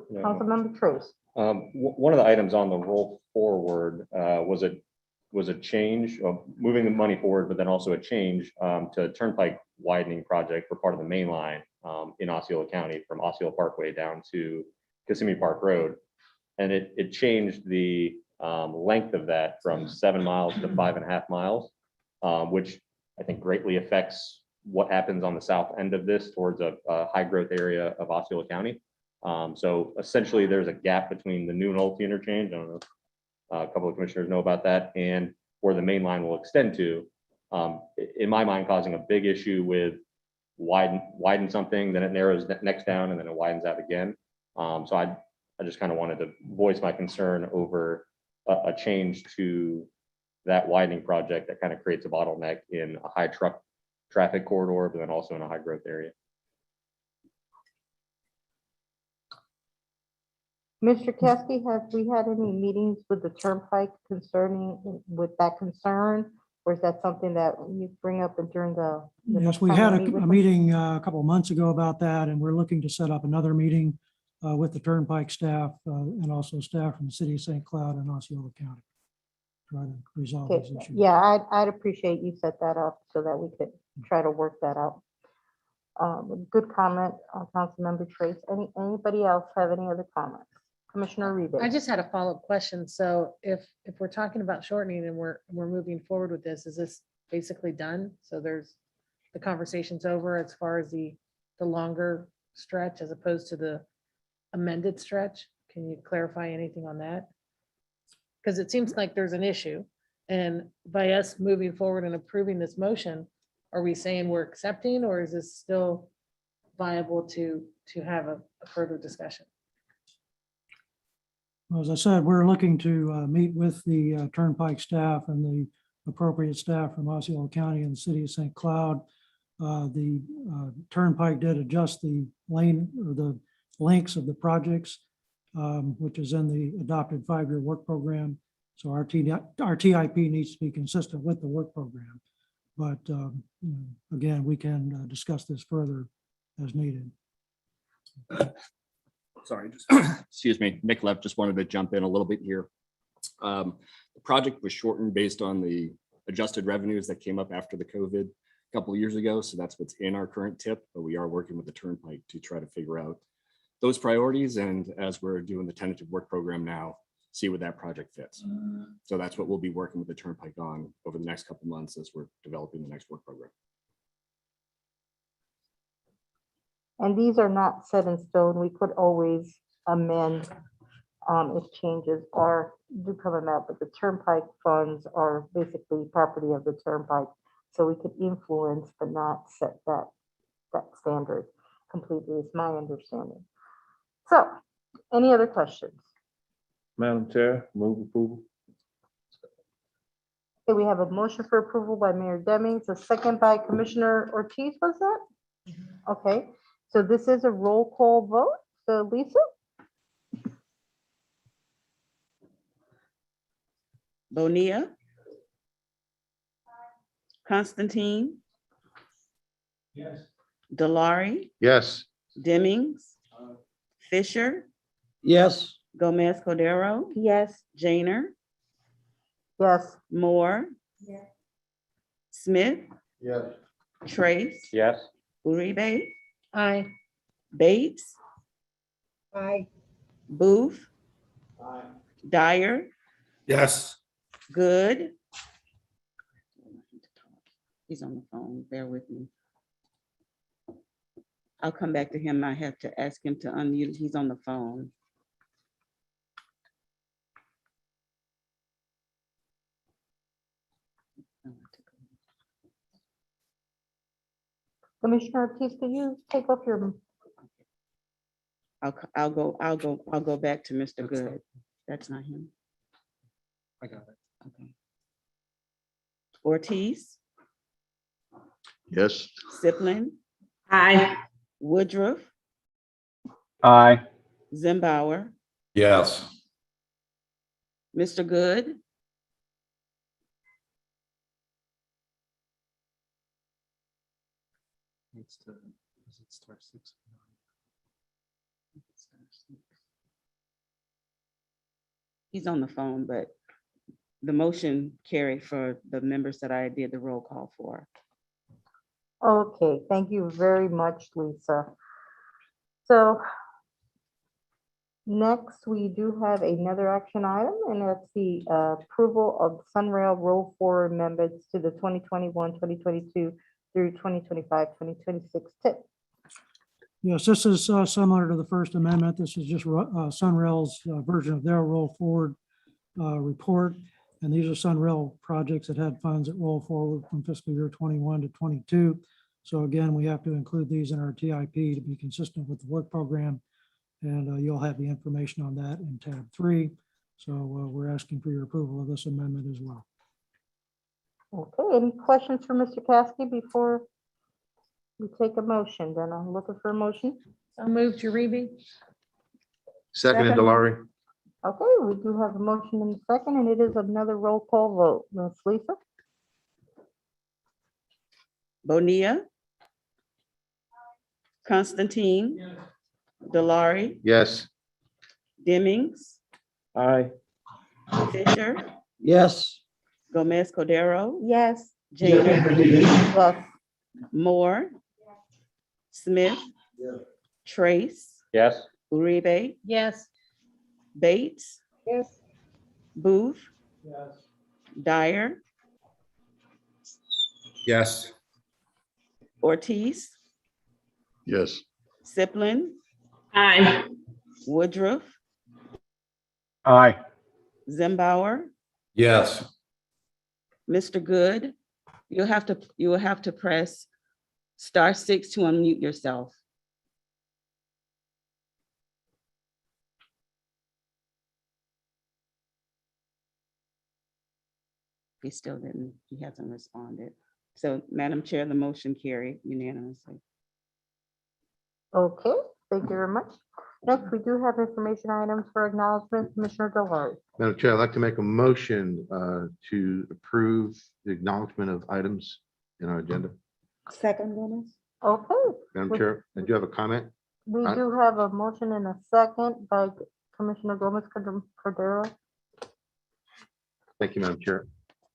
No. Councilmember Trace. One of the items on the roll forward was a change of moving the money forward, but then also a change to Turnpike widening project for part of the main line in Osceola County from Osceola Parkway down to Kissimmee Park Road. And it changed the length of that from 7 miles to 5.5 miles, which I think greatly affects what happens on the south end of this towards a high growth area of Osceola County. So essentially there's a gap between the new and old interchange. I don't know, a couple of commissioners know about that, and where the main line will extend to, in my mind, causing a big issue with widen something, then it narrows next down, and then it widens out again. So I just kind of wanted to voice my concern over a change to that widening project that kind of creates a bottleneck in a high truck traffic corridor, but then also in a high growth area. Mr. Caskey, have we had any meetings with the Turnpike concerning with that concern? Or is that something that you bring up during the? Yes, we had a meeting a couple of months ago about that, and we're looking to set up another meeting with the Turnpike staff and also staff from the city of St. Cloud and Osceola County. Try to resolve Okay, these issues. yeah, I'd appreciate you set that up so that we could try to work that out. Good comment, Councilmember Trace. Anybody else have any other comments? Commissioner Uribe. I just had a follow-up question. So if we're talking about shortening and we're moving forward with this, is this basically done? So the conversation's over as far as the longer stretch as opposed to the amended stretch? Can you clarify anything on that? Because it seems like there's an issue. And by us moving forward and approving this motion, are we saying we're accepting, or is this still viable to have a further discussion? Well, as I said, we're looking to meet with the Turnpike staff and the appropriate staff from Osceola County and the city of St. Cloud. The Turnpike did adjust the lane or the lengths of the projects, which is in the adopted 5-year work program. So our TIP needs to be consistent with the work program. But again, we can discuss this further as needed. Sorry, just, excuse me, Nick Leff, just wanted to jump in a little bit here. The project was shortened based on the adjusted revenues that came up after the COVID a couple of years ago. So that's what's in our current tip, but we are working with the Turnpike to try to figure out those priorities. And as we're doing the tentative work program now, see where that project fits. So that's what we'll be working with the Turnpike on over the next couple of months as we're developing the next work program. And these are not set in stone. We could always amend if changes do come about, but the Turnpike funds are basically property of the Turnpike. So we could influence but not set that standard completely, is my understanding. So, any other questions? Madam Chair, move approval. Okay, we have a motion for approval by Mayor Demings, a second by Commissioner Ortiz, was that? Okay, so this is a roll call vote. So Lisa? Bonilla. Constantine. Yes. Delari. Yes. Demings. Fisher. Yes. Gomez Cordero. Yes. Janer. Yes. Moore. Smith. Yes. Trace. Yes. Uribe. Aye. Bates. Aye. Booth. Dyer. Yes. Good. He's on the phone. Bear with me. I'll come back to him. I have to ask him to unmute. He's on the phone. Commissioner Ortiz, could you take off your, I'll go back to Mr. Good. That's not him. I got it. Okay. Ortiz, Yes. Siplin, Aye. Woodruff, Aye. Zimbauer, Yes. Mr. Good, he's on the phone, but the motion carried for the members that I did the roll call for. okay, thank you very much, Lisa. So next, we do have another action item, and that's the approval of Sunrail Roll Forward amendments to the 2021, 2022 through 2025, 2026 tip. Yes, this is similar to the First Amendment. This is just Sunrail's version of their roll forward report. And these are Sunrail projects that had funds that roll forward from fiscal year 21 to 22. So again, we have to include these in our TIP to be consistent with the work program. And you'll have the information on that in tab 3. So we're asking for your approval of this amendment as well. Okay, any questions for Mr. Caskey before we take a motion? Then I'm looking for a motion. So moved, Uribe. Second, Second. Delari. Okay, we do have a motion in a second, and it is another roll call vote. Ms. Lisa? Bonilla, Constantine, Delari, Yes. Demings, Aye. Fisher, Yes. Gomez Cordero, Yes. Janer, Yes. Moore, Smith, Trace, Yes. Uribe, Yes. Bates, Yes. Booth, Dyer, Yes. Ortiz, Yes. Sipling, Aye. Woodruff, Aye. Zimbauer, Yes. Mr. Good. You will have to press *6 to unmute yourself. He still didn't, he hasn't responded. So Madam Chair, the motion carried unanimously. Okay, thank you very much. Next, we do have information items for acknowledgement. Commissioner Deland. Madam Chair, I'd like to make a motion to approve the acknowledgement of items in our agenda. Second, Dennis? Okay, Madam Chair, did you have a comment? we Aye. do have a motion and a second by Commissioner Gomez Cordero. Thank you, Madam Chair.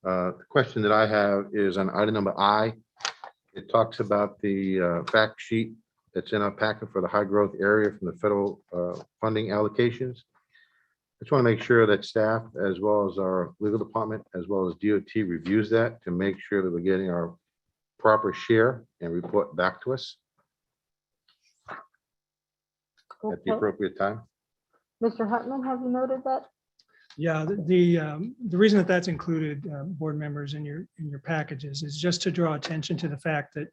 The question that I have is on item number I. It talks about the fact sheet that's in our packet for the high growth area from the federal funding allocations. I just want to make sure that staff, as well as our legal department, as well as DOT reviews that to make sure that we're getting our proper share and report back to us at the Okay. appropriate time. Mr. Hutman, have you noted that? Yeah, the reason that that's included, board members, in your packages is just to draw attention to the fact that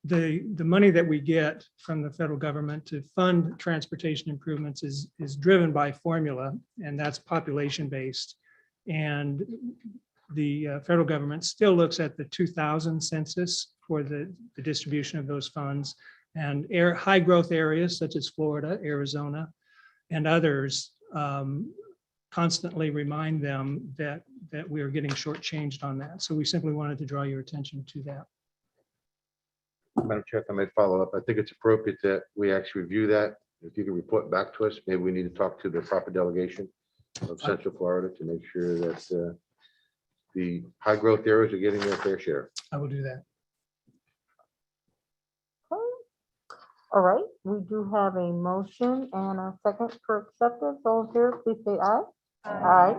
the money that we get from the federal government to fund transportation improvements is driven by formula, and that's population based. And the federal government still looks at the 2000 census for the distribution of those funds, and high growth areas such as Florida, Arizona, and others constantly remind them that we are getting shortchanged on that. So we simply wanted to draw your attention to that. Madam Chair, if I may follow up, I think it's appropriate that we actually review that. If you can report back to us, maybe we need to talk to the proper delegation of Central Florida to make sure that the high growth areas are getting their fair share. I will do that. All right, we do have a motion and a second for acceptance. All in favor, please say aye. Aye.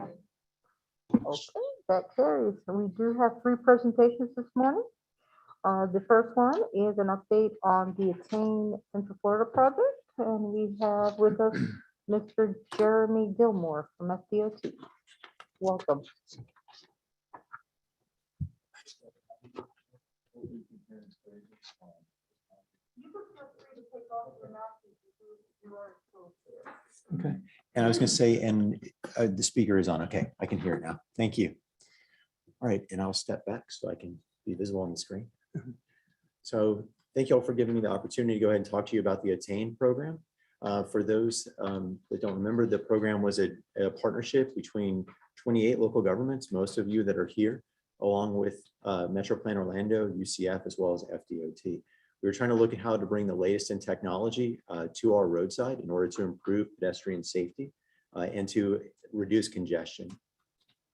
Okay, that carries. So we do have 3 presentations this morning. The first one is an update on the Attain Central Florida project, and we have with us Mr. Jeremy Gilmore from FDOT. Welcome. Okay, and I was going to say, and the speaker is on. Okay, I can hear it now. Thank you. All right, and I'll step back so I can be visible on the screen. So thank you all for giving me the opportunity to go ahead and talk to you about the Attain program. For those that don't remember, the program was a partnership between 28 local governments, most of you that are here, along with MetroPlan Orlando, UCF, as well as FDOT. We were trying to look at how to bring the latest in technology to our roadside in order to improve pedestrian safety and to reduce congestion.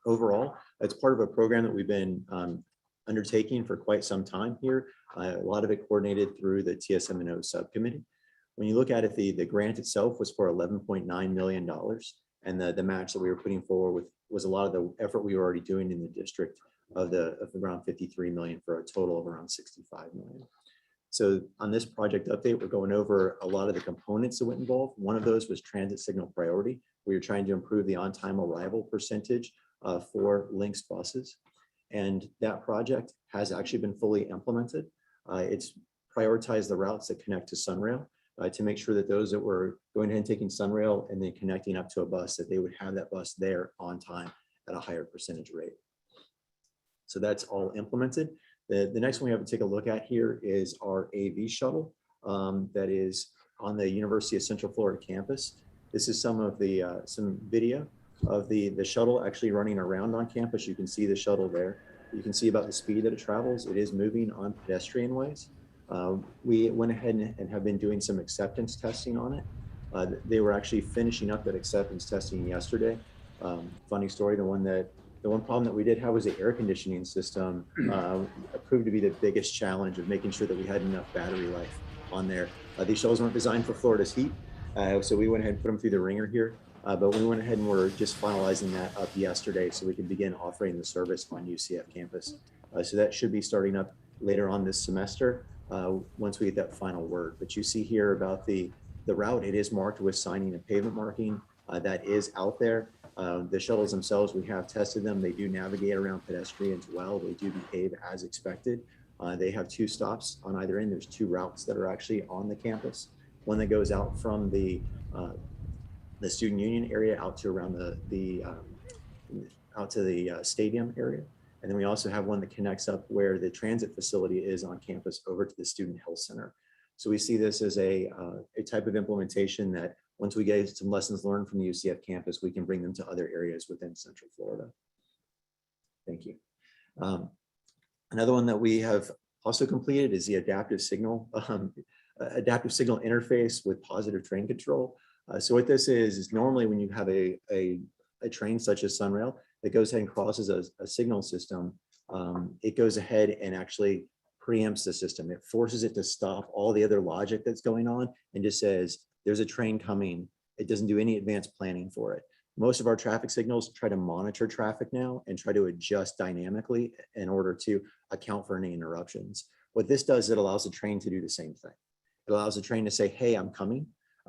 Overall, it's part of a program that we've been undertaking for quite some time here. A lot of it coordinated through the TSM&O subcommittee. When you look at it, the grant itself was for $11.9 million. And the match that we were putting forward with was a lot of the effort we were already doing in the district of around 53 million for a total of around 65 million. So on this project update, we're going over a lot of the components that went involved. One of those was transit signal priority. We were trying to improve the on-time arrival percentage for Lynx buses. And that project has actually been fully implemented. It's prioritized the routes that connect to Sunrail to make sure that those that were going ahead and taking Sunrail and then connecting up to a bus, that they would have that bus there on time at a higher percentage rate. So that's all implemented. The next one we have to take a look at here is our AV shuttle that is on the University of Central Florida campus. This is some of the some video of the shuttle actually running around on campus. You can see the shuttle there. You can see about the speed that it travels. It is moving on pedestrian ways. We went ahead and have been doing some acceptance testing on it. They were actually finishing up that acceptance testing yesterday. Funny story, the one problem that we did have was the air conditioning system proved to be the biggest challenge of making sure that we had enough battery life on there. These shuttles weren't designed for Florida's heat, so we went ahead and put them through the ringer here. But we went ahead and we're just finalizing that up yesterday so we can begin offering the service on UCF campus. So that should be starting up later on this semester. once we get that final word. But you see here about the route, it is marked with signing and pavement marking. That is out there. The shuttles themselves, we have tested them. They do navigate around pedestrians well. They do behave as expected. They have 2 stops on either end. There's 2 routes that are actually on the campus. One that goes out from the student union area out to around out to the stadium area. And then we also have one that connects up where the transit facility is on campus over to the Student Health Center. So we see this as a type of implementation that once we get some lessons learned from the UCF campus, we can bring them to other areas within Central Florida. Thank you. Another one that we have also completed is the adaptive signal interface with positive train control. So what this is normally when you have a train such as Sunrail that goes ahead and crosses a signal system, it goes ahead and actually preempts the system. It forces it to stop all the other logic that's going on and just says, there's a train coming. It doesn't do any advanced planning for it. Most of our traffic signals try to monitor traffic now and try to adjust dynamically in order to account for any interruptions. What this does, it allows the train to do the same thing. It allows the train to say, hey, I'm coming,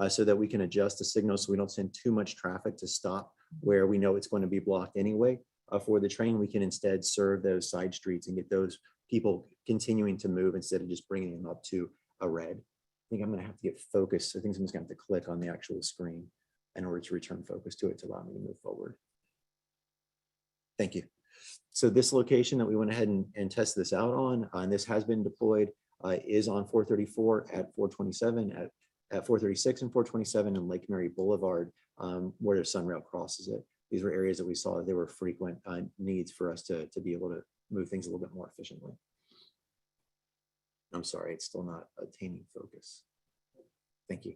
so that we can adjust the signal so we don't send too much traffic to stop where we know it's going to be blocked anyway. For the train, we can instead serve those side streets and get those people continuing to move instead of just bringing them up to a red. I think I'm going to have to get focused. I think someone's going to have to click on the actual screen in order to return focus to it to allow me to move forward. Thank you. So this location that we went ahead and tested this out on, and this has been deployed, is on 434 at 427 at 436 and 427 in Lake Mary Boulevard, where the Sunrail crosses it. These were areas that we saw that there were frequent needs for us to be able to move things a little bit more efficiently. I'm sorry, it's still not attaining focus. Thank you.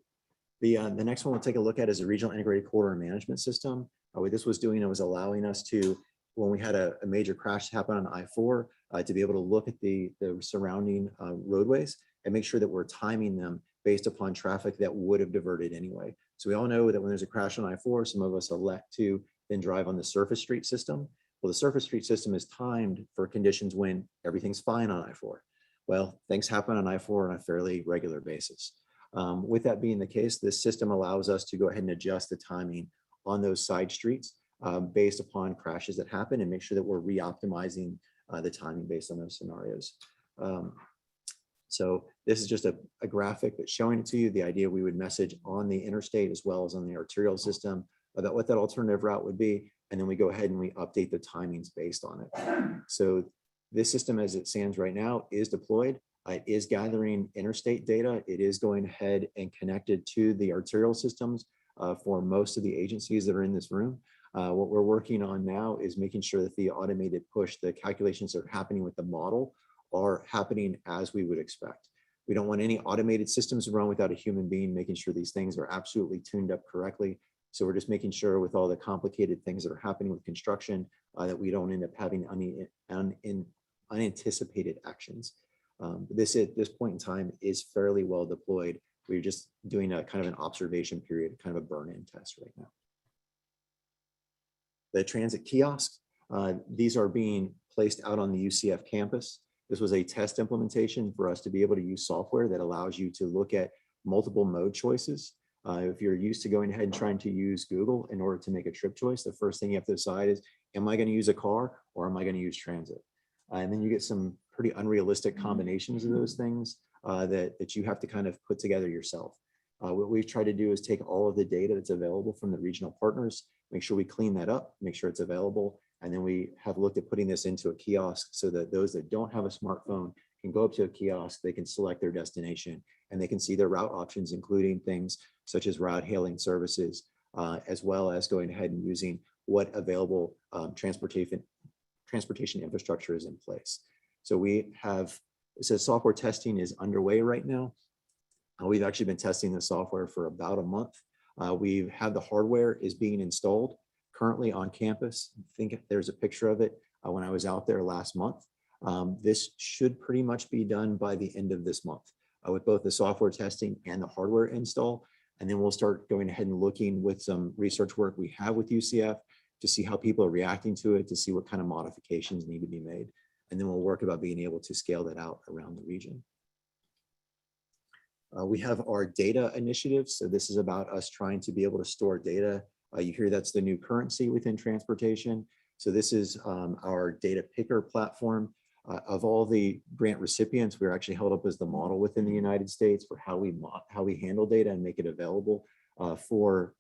The next one we'll take a look at is a regional integrated corridor management system. What this was doing, it was allowing us to, when we had a major crash happen on I-4, to be able to look at the surrounding roadways and make sure that we're timing them based upon traffic that would have diverted anyway. So we all know that when there's a crash on I-4, some of us elect to then drive on the surface street system. Well, the surface street system is timed for conditions when everything's fine on I-4. Well, things happen on I-4 on a fairly regular basis. With that being the case, this system allows us to go ahead and adjust the timing on those side streets based upon crashes that happen and make sure that we're re-optimizing the timing based on those scenarios. So this is just a graphic that's showing it to you. The idea we would message on the interstate as well as on the arterial system about what that alternative route would be. And then we go ahead and we update the timings based on it. So this system as it stands right now is deployed. It is gathering interstate data. It is going ahead and connected to the arterial systems for most of the agencies that are in this room. What we're working on now is making sure that the automated push, the calculations that are happening with the model are happening as we would expect. We don't want any automated systems to run without a human being making sure these things are absolutely tuned up correctly. So we're just making sure with all the complicated things that are happening with construction that we don't end up having unanticipated actions. This at this point in time is fairly well deployed. We're just doing a kind of an observation period, kind of a burn-in test right now. The transit kiosks, these are being placed out on the UCF campus. This was a test implementation for us to be able to use software that allows you to look at multiple mode choices. If you're used to going ahead and trying to use Google in order to make a trip choice, the first thing you have to decide is, am I going to use a car or am I going to use transit? And then you get some pretty unrealistic combinations of those things that you have to kind of put together yourself. What we've tried to do is take all of the data that's available from the regional partners, make sure we clean that up, make sure it's available. And then we have looked at putting this into a kiosk so that those that don't have a smartphone can go up to a kiosk, they can select their destination and they can see their route options, including things such as route hailing services, as well as going ahead and using what available transportation infrastructure is in place. So we have, it says software testing is underway right now. We've actually been testing the software for about a month. We have the hardware is being installed currently on campus. I think there's a picture of it when I was out there last month. This should pretty much be done by the end of this month with both the software testing and the hardware install. And then we'll start going ahead and looking with some research work we have with UCF to see how people are reacting to it, to see what kind of modifications need to be made. And then we'll work about being able to scale that out around the region. We have our data initiative. So this is about us trying to be able to store data. You hear that's the new currency within transportation. So this is our data picker platform. Of all the grant recipients, we're actually held up as the model within the United States for how we handle data and make it available for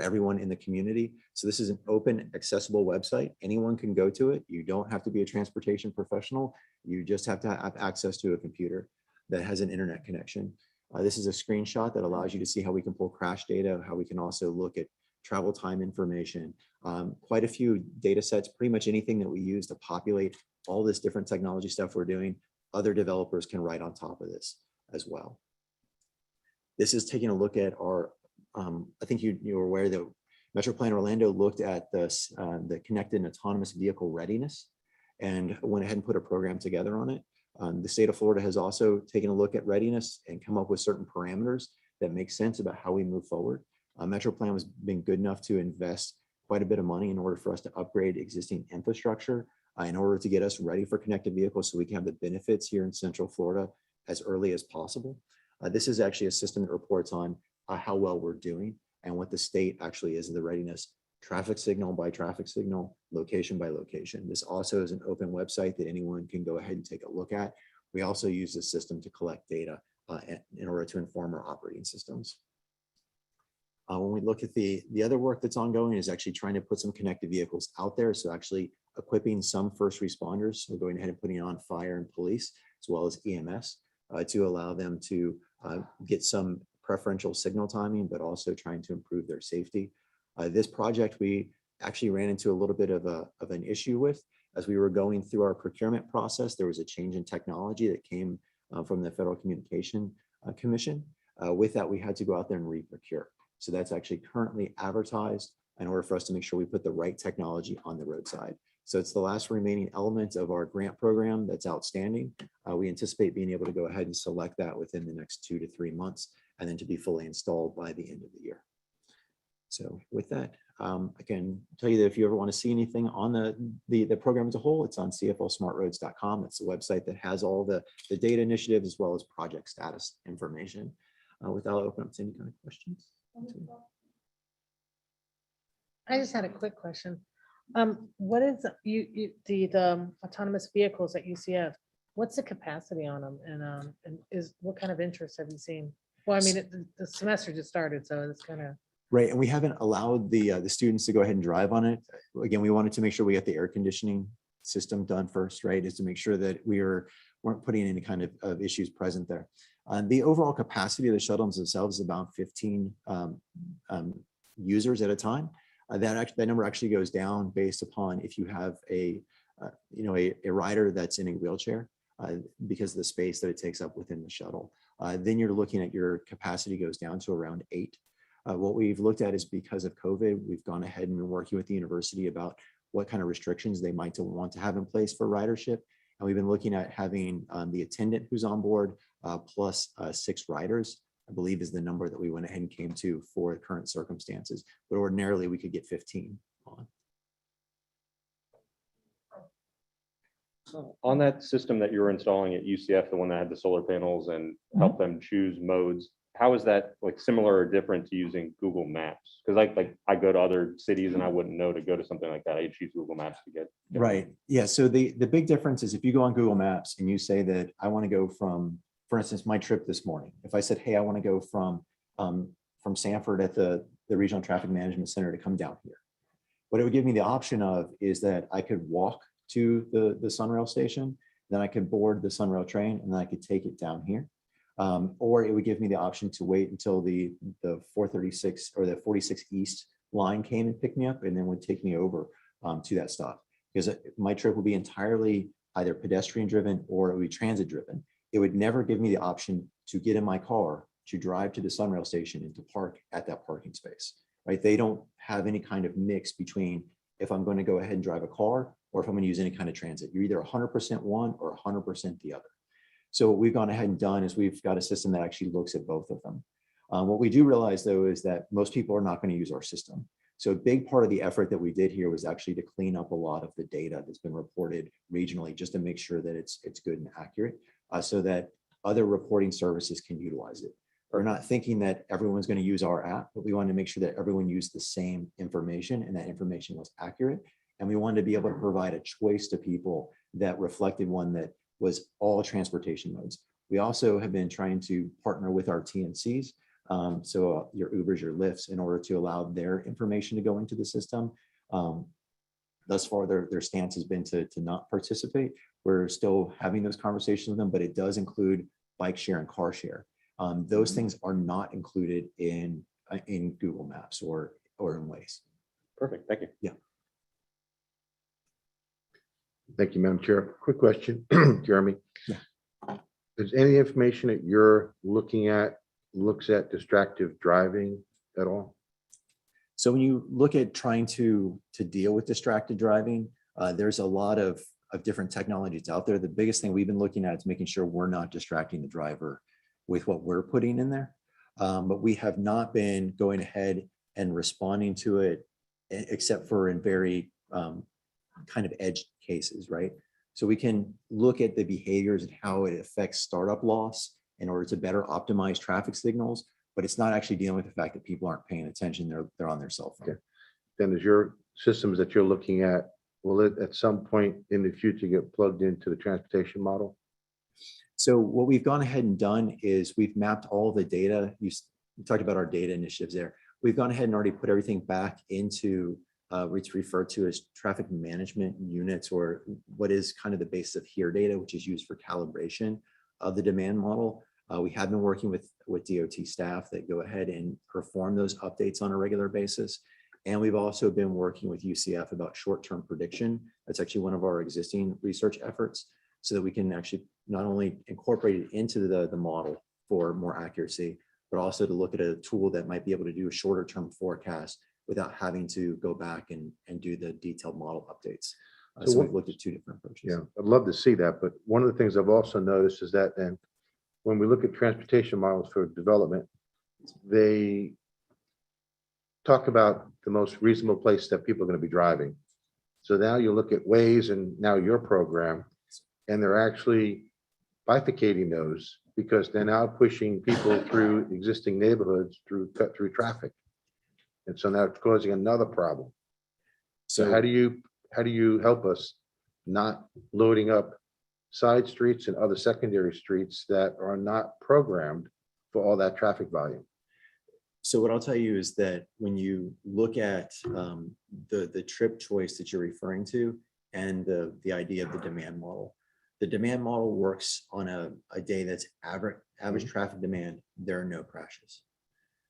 everyone in the community. So this is an open, accessible website. Anyone can go to it. You don't have to be a transportation professional. You just have to have access to a computer that has an internet connection. This is a screenshot that allows you to see how we can pull crash data, how we can also look at travel time information, quite a few data sets, pretty much anything that we use to populate all this different technology stuff we're doing, other developers can write on top of this as well. This is taking a look at our, I think you're aware that MetroPlan Orlando looked at the connected and autonomous vehicle readiness and went ahead and put a program together on it. The state of Florida has also taken a look at readiness and come up with certain parameters that make sense about how we move forward. MetroPlan has been good enough to invest quite a bit of money in order for us to upgrade existing infrastructure in order to get us ready for connected vehicles so we can have the benefits here in Central Florida as early as possible. This is actually a system that reports on how well we're doing and what the state actually is in the readiness, traffic signal by traffic signal, location by location. This also is an open website that anyone can go ahead and take a look at. We also use this system to collect data in order to inform our operating systems. When we look at the other work that's ongoing is actually trying to put some connected vehicles out there. So actually equipping some first responders, so going ahead and putting on fire and police, as well as EMS, to allow them to get some preferential signal timing, but also trying to improve their safety. This project, we actually ran into a little bit of an issue with. As we were going through our procurement process, there was a change in technology that came from the Federal Communication Commission. With that, we had to go out there and re-procure. So that's actually currently advertised in order for us to make sure we put the right technology on the roadside. So it's the last remaining element of our grant program that's outstanding. We anticipate being able to go ahead and select that within the next 2 to 3 months, and then to be fully installed by the end of the year. So with that, I can tell you that if you ever want to see anything on the program as a whole, it's on cflsmartroads.com. It's a website that has all the data initiatives as well as project status information. With that, I'll open up to any kind of questions. I just had a quick question. What is the autonomous vehicles that UCF? What's the capacity on them, and what kind of interest have you seen? Well, I mean, the semester just started, so it's kind of right. And we haven't allowed the students to go ahead and drive on it. Again, we wanted to make sure we got the air conditioning system done first, right? Is to make sure that we weren't putting any kind of issues present there. The overall capacity of the shuttles themselves is about 15 users at a time. That number actually goes down based upon if you have a rider that's in a wheelchair because of the space that it takes up within the shuttle. Then you're looking at your capacity goes down to around 8. What we've looked at is because of COVID, we've gone ahead and been working with the university about what kind of restrictions they might want to have in place for ridership. And we've been looking at having the attendant who's on board plus 6 riders, I believe is the number that we went ahead and came to for current circumstances. But ordinarily we could get 15 on. On that system that you were installing at UCF, the one that had the solar panels and help them choose modes, how is that like similar or different to using Google Maps? Because I go to other cities and I wouldn't know to go to something like that. I choose Google Maps to get. Right. Yeah. So the big difference is if you go on Google Maps and you say that I want to go from, for instance, my trip this morning. If I said, hey, I want to go from Sanford at the Regional Traffic Management Center to come down here. What it would give me the option of is that I could walk to the Sunrail station, then I could board the Sunrail train, and then I could take it down here. Or it would give me the option to wait until the 436 or the 46 East line came and picked me up and then would take me over to that stop. Because my trip would be entirely either pedestrian driven or it would be transit driven. It would never give me the option to get in my car, to drive to the Sunrail station and to park at that parking space, right? They don't have any kind of mix between if I'm going to go ahead and drive a car or if I'm going to use any kind of transit. You're either 100% one or 100% the other. So what we've gone ahead and done is we've got a system that actually looks at both of them. What we do realize though is that most people are not going to use our system. So a big part of the effort that we did here was actually to clean up a lot of the data that's been reported regionally, just to make sure that it's good and accurate, so that other reporting services can utilize it. We're not thinking that everyone's going to use our app, but we wanted to make sure that everyone used the same information and that information was accurate. And we wanted to be able to provide a choice to people that reflected one that was all transportation modes. We also have been trying to partner with our TNCs, so your Ubers, your Lyfts, in order to allow their information to go into the system. Thus far, their stance has been to not participate. We're still having those conversations with them, but it does include bike share and car share. Those things are not included in Google Maps or in Waze. Perfect. Thank you. Yeah. Thank you, Madam Chair. Quick question, Jeremy. Yeah. Is any information that you're looking at looks at distracted driving at all? So when you look at trying to deal with distracted driving, there's a lot of different technologies out there. The biggest thing we've been looking at is making sure we're not distracting the driver with what we're putting in there. But we have not been going ahead and responding to it, except for in very kind of edge cases, right? So we can look at the behaviors and how it affects startup loss in order to better optimize traffic signals, but it's not actually dealing with the fact that people aren't paying attention. They're on their cell phone. Okay. Then is your systems that you're looking at, will it at some point in the future get plugged into the transportation model? So what we've gone ahead and done is we've mapped all the data. You talked about our data initiatives there. We've gone ahead and already put everything back into it's referred to as traffic management units, or what is kind of the base of HERE data, which is used for calibration of the demand model. We have been working with DOT staff that go ahead and perform those updates on a regular basis. And we've also been working with UCF about short-term prediction. That's actually one of our existing research efforts, so that we can actually not only incorporate it into the model for more accuracy, but also to look at a tool that might be able to do a shorter term forecast without having to go back and do the detailed model updates. So we've looked at two different approaches. Yeah, I'd love to see that. But one of the things I've also noticed is that then when we look at transportation models for development, they talk about the most reasonable place that people are going to be driving. So now you look at Waze and now your program, and they're actually bifurcating those because they're now pushing people through existing neighborhoods cut through traffic. And so now it's causing another problem. So how do you help us not loading up side streets and other secondary streets that are not programmed for all that traffic volume? So what I'll tell you is that when you look at the trip choice that you're referring to and the idea of the demand model works on a day that's average traffic demand. There are no crashes.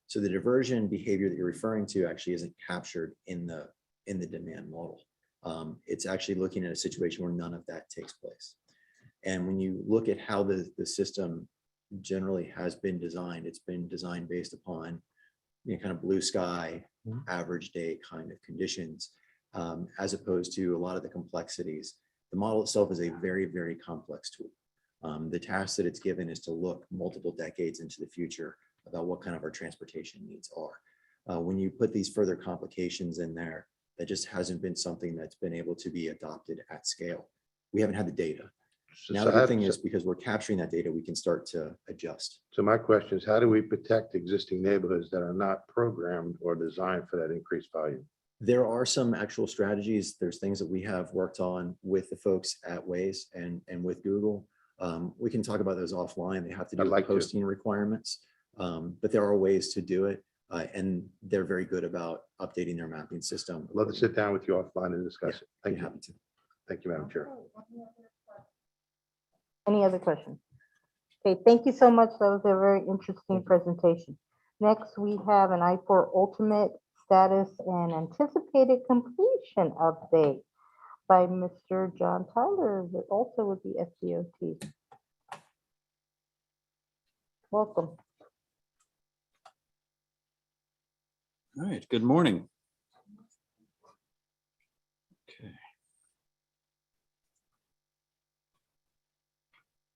So the diversion behavior that you're referring to actually isn't captured in the demand model. It's actually looking at a situation where none of that takes place. And when you look at how the system generally has been designed, it's been designed based upon kind of blue sky, average day kind of conditions, as opposed to a lot of the complexities. The model itself is a very, very complex tool. The task that it's given is to look multiple decades into the future about what kind of our transportation needs are. When you put these further complications in there, that just hasn't been something that's been able to be adopted at scale. We haven't had the data. Now the good thing is because we're capturing that data, we can start to adjust. So my question is, how do we protect existing neighborhoods that are not programmed or designed for that increased volume? There are some actual strategies. There's things that we have worked on with the folks at Waze and with Google. We can talk about those offline. They have to do with posting requirements, but there are ways to do it. And they're very good about updating their mapping system. I'd love to sit down with you offline and discuss it. Thank you. Happy to. Thank you, Madam Chair. Any other questions? Okay, thank you so much. That was a very interesting presentation. Next, we have an I-4 ultimate status and anticipated completion update by Mr. John Tyler, but also with the FDOT. Welcome. All right, good morning. Okay.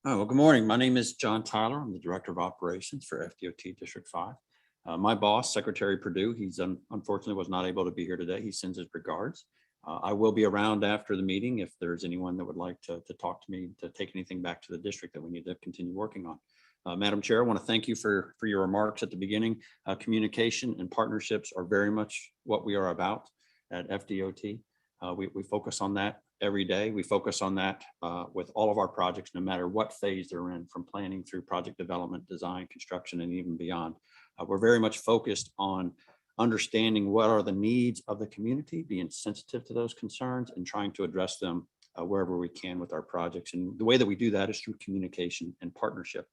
Oh, well, good morning. My name is John Tyler. I'm the Director of Operations for FDOT District 5. My boss, Secretary Perdue, he's unfortunately was not able to be here today. He sends his regards. I will be around after the meeting if there's anyone that would like to talk to me, to take anything back to the district that we need to continue working on. Madam Chair, I want to thank you for your remarks at the beginning. Communication and partnerships are very much what we are about at FDOT. We focus on that every day. We focus on that with all of our projects, no matter what phase they're in, from planning through project development, design, construction, and even beyond. We're very much focused on understanding what are the needs of the community, being sensitive to those concerns and trying to address them wherever we can with our projects. And the way that we do that is through communication and partnership.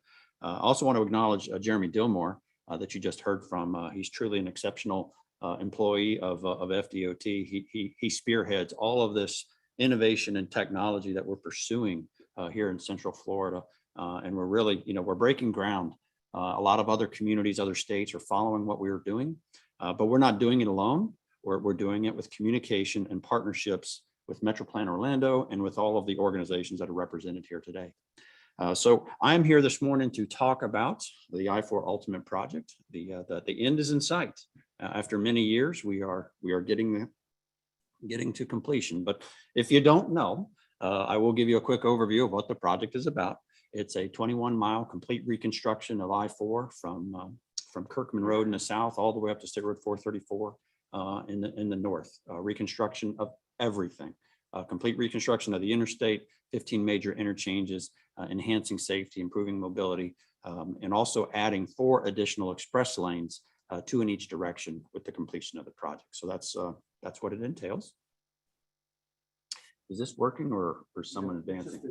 I also want to acknowledge Jeremy Dillmore that you just heard from. He's truly an exceptional employee of FDOT. He spearheads all of this innovation and technology that we're pursuing here in Central Florida. And we're really, we're breaking ground. A lot of other communities, other states are following what we're doing, but we're not doing it alone. We're doing it with communication and partnerships with MetroPlan Orlando and with all of the organizations that are represented here today. So I'm here this morning to talk about the I-4 Ultimate project. The end is in sight. After many years, we are getting to completion. But if you don't know, I will give you a quick overview of what the project is about. It's a 21-mile complete reconstruction of I-4 from Kirkman Road in the south all the way up to State Road 434 in the north. Reconstruction of everything. Complete reconstruction of the interstate, 15 major interchanges, enhancing safety, improving mobility, and also adding 4 additional express lanes, 2 in each direction with the completion of the project. So that's what it entails. Is this working or someone advancing?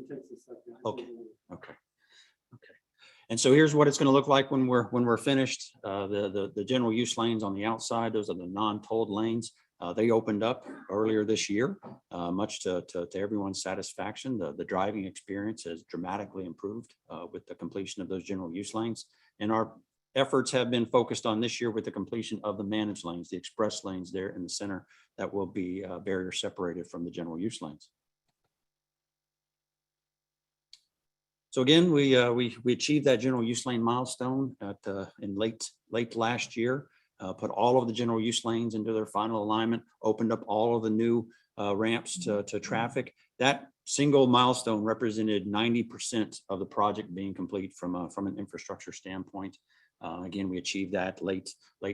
Okay. And so here's what it's going to look like when we're finished. The general use lanes on the outside, those are the non-tolled lanes. They opened up earlier this year, much to everyone's satisfaction. The driving experience has dramatically improved with the completion of those general use lanes. And our efforts have been focused on this year with the completion of the managed lanes, the express lanes there in the center that will be barrier separated from the general use lanes. So again, we achieved that general use lane milestone in late last year. Put all of the general use lanes into their final alignment, opened up all of the new ramps to traffic. That single milestone represented 90% of the project being complete from an infrastructure standpoint. Again, we achieved that late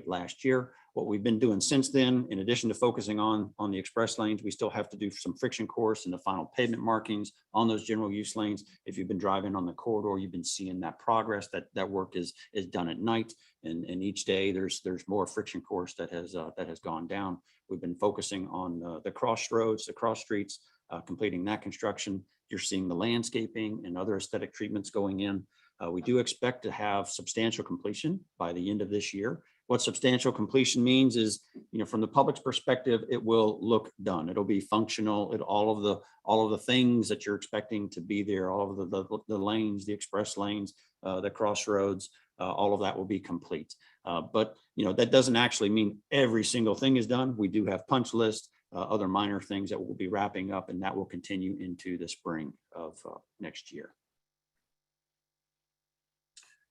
last year. What we've been doing since then, in addition to focusing on the express lanes, we still have to do some friction course and the final pavement markings on those general use lanes. If you've been driving on the corridor, you've been seeing that progress. That work is done at night, and each day there's more friction course that has gone down. We've been focusing on the crossroads, the cross streets, completing that construction. You're seeing the landscaping and other aesthetic treatments going in. We do expect to have substantial completion by the end of this year. What substantial completion means is, from the public's perspective, it will look done. It'll be functional. All of the things that you're expecting to be there, all of the lanes, the express lanes, the crossroads, all of that will be complete. But that doesn't actually mean every single thing is done. We do have punch lists, other minor things that we'll be wrapping up, and that will continue into the spring of next year.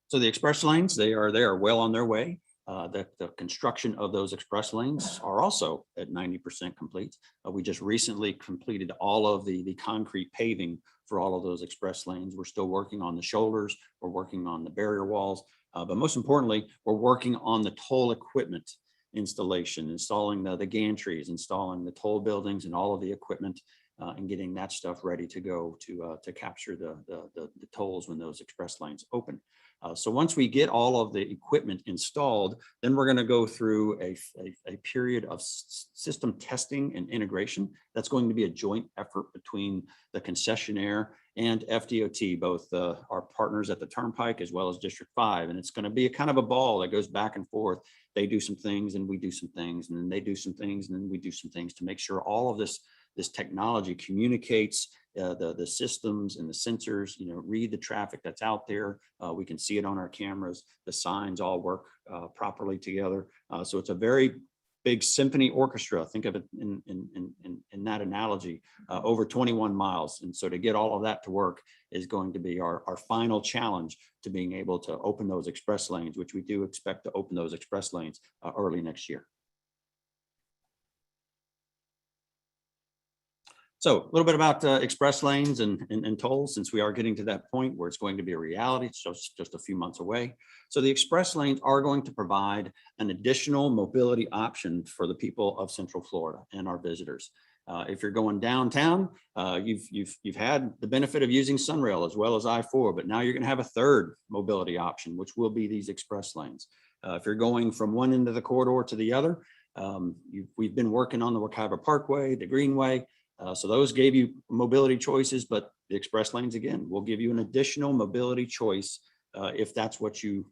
So the express lanes, they are well on their way. The construction of those express lanes are also at 90% complete. We just recently completed all of the concrete paving for all of those express lanes. We're still working on the shoulders. We're working on the barrier walls. But most importantly, we're working on the toll equipment installation, installing the gantries, installing the toll buildings and all of the equipment, and getting that stuff ready to go to capture the tolls when those express lanes open. So once we get all of the equipment installed, then we're going to go through a period of system testing and integration. That's going to be a joint effort between the concessionaire and FDOT, both our partners at the Turnpike as well as District 5. And it's going to be a kind of a ball that goes back and forth. They do some things and we do some things, and then they do some things and then we do some things to make sure all of this technology communicates, the systems and the sensors, read the traffic that's out there. We can see it on our cameras. The signs all work properly together. So it's a very big symphony orchestra. Think of it in that analogy, over 21 miles. And so to get all of that to work is going to be our final challenge to being able to open those express lanes, which we do expect to open those express lanes early next year. So a little bit about express lanes and tolls, since we are getting to that point where it's going to be a reality. It's just a few months away. So the express lanes are going to provide an additional mobility option for the people of Central Florida and our visitors. If you're going downtown, you've had the benefit of using Sunrail as well as I-4, but now you're going to have a third mobility option, which will be these express lanes. If you're going from one end of the corridor to the other, we've been working on the Wekiva Parkway, the Greenway. So those gave you mobility choices, but the express lanes, again, will give you an additional mobility choice if that's what you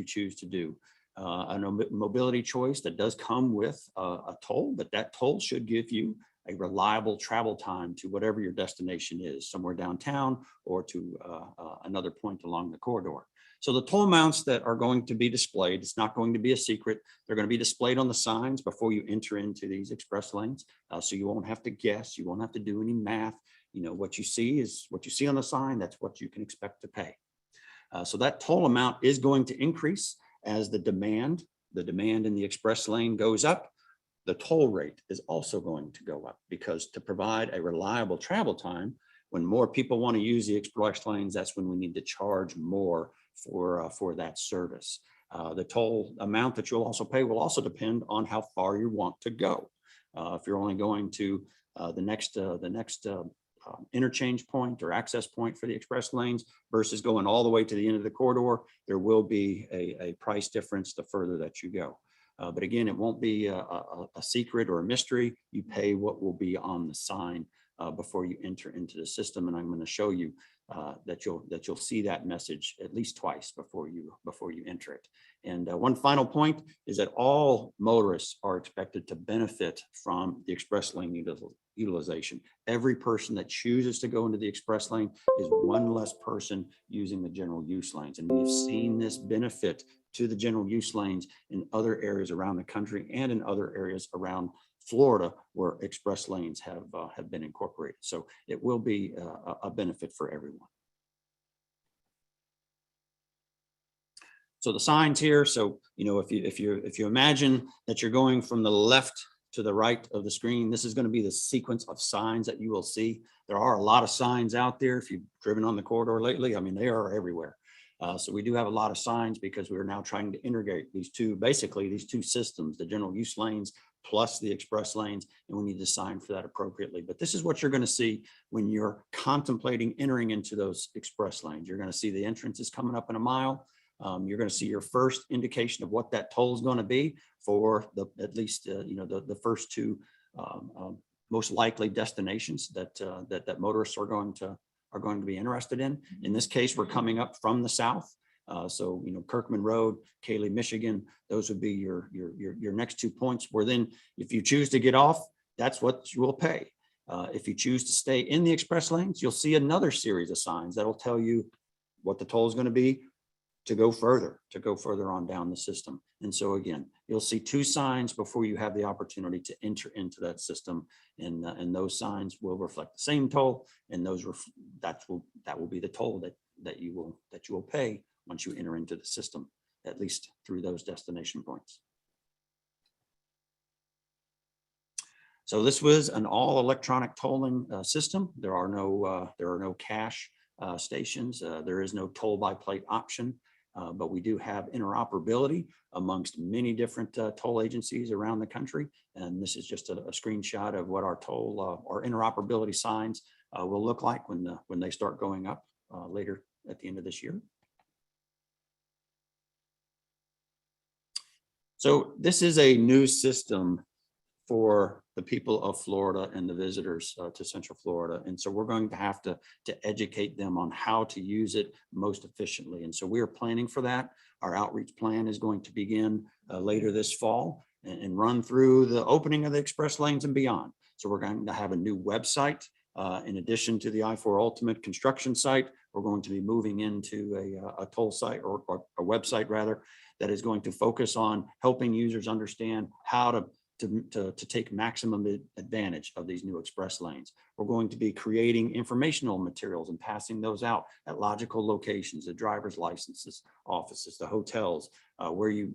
choose to do. A mobility choice that does come with a toll, but that toll should give you a reliable travel time to whatever your destination is, somewhere downtown or to another point along the corridor. So the toll amounts that are going to be displayed, it's not going to be a secret. They're going to be displayed on the signs before you enter into these express lanes. So you won't have to guess, you won't have to do any math. You know, what you see is what you see on the sign, that's what you can expect to pay. So that toll amount is going to increase as the demand in the express lane goes up. The toll rate is also going to go up, because to provide a reliable travel time, when more people want to use the express lanes, that's when we need to charge more for that service. The toll amount that you'll also pay will also depend on how far you want to go. If you're only going to the next interchange point or access point for the express lanes versus going all the way to the end of the corridor, there will be a price difference the further that you go. But again, it won't be a secret or a mystery. You pay what will be on the sign before you enter into the system. And I'm going to show you that you'll see that message at least twice before you enter it. And one final point is that all motorists are expected to benefit from the express lane utilization. Every person that chooses to go into the express lane is one less person using the general use lanes. And we've seen this benefit to the general use lanes in other areas around the country and in other areas around Florida where express lanes have been incorporated. So it will be a benefit for everyone. So the signs here, so you know, if you imagine that you're going from the left to the right of the screen, this is going to be the sequence of signs that you will see. There are a lot of signs out there. If you've driven on the corridor lately, I mean, they are everywhere. So we do have a lot of signs because we're now trying to integrate these two systems, the general use lanes plus the express lanes, and we need to sign for that appropriately. But this is what you're going to see when you're contemplating entering into those express lanes. You're going to see the entrance is coming up in a mile. You're going to see your first indication of what that toll is going to be for at least the first two most likely destinations that motorists are going to be interested in. In this case, we're coming up from the south. So, you know, Kirkman Road, Cayley, Michigan, those would be your next 2 points, where then if you choose to get off, that's what you will pay. If you choose to stay in the express lanes, you'll see another series of signs that'll tell you what the toll is going to be to go further on down the system. And so again, you'll see two signs before you have the opportunity to enter into that system. And those signs will reflect the same toll, and that will be the toll that you will pay once you enter into the system, at least through those destination points. So this was an all electronic tolling system. There are no cash stations. There is no toll by plate option. But we do have interoperability amongst many different toll agencies around the country. And this is just a screenshot of what our our interoperability signs will look like when they start going up later at the end of this year. So this is a new system for the people of Florida and the visitors to Central Florida. And so we're going to have to educate them on how to use it most efficiently. And so we are planning for that. Our outreach plan is going to begin later this fall and run through the opening of the express lanes and beyond. So we're going to have a new website. In addition to the I-4 Ultimate construction site, we're going to be moving into a toll site or a website rather, that is going to focus on helping users understand how to take maximum advantage of these new express lanes. We're going to be creating informational materials and passing those out at logical locations, the driver's licenses offices, the hotels, where you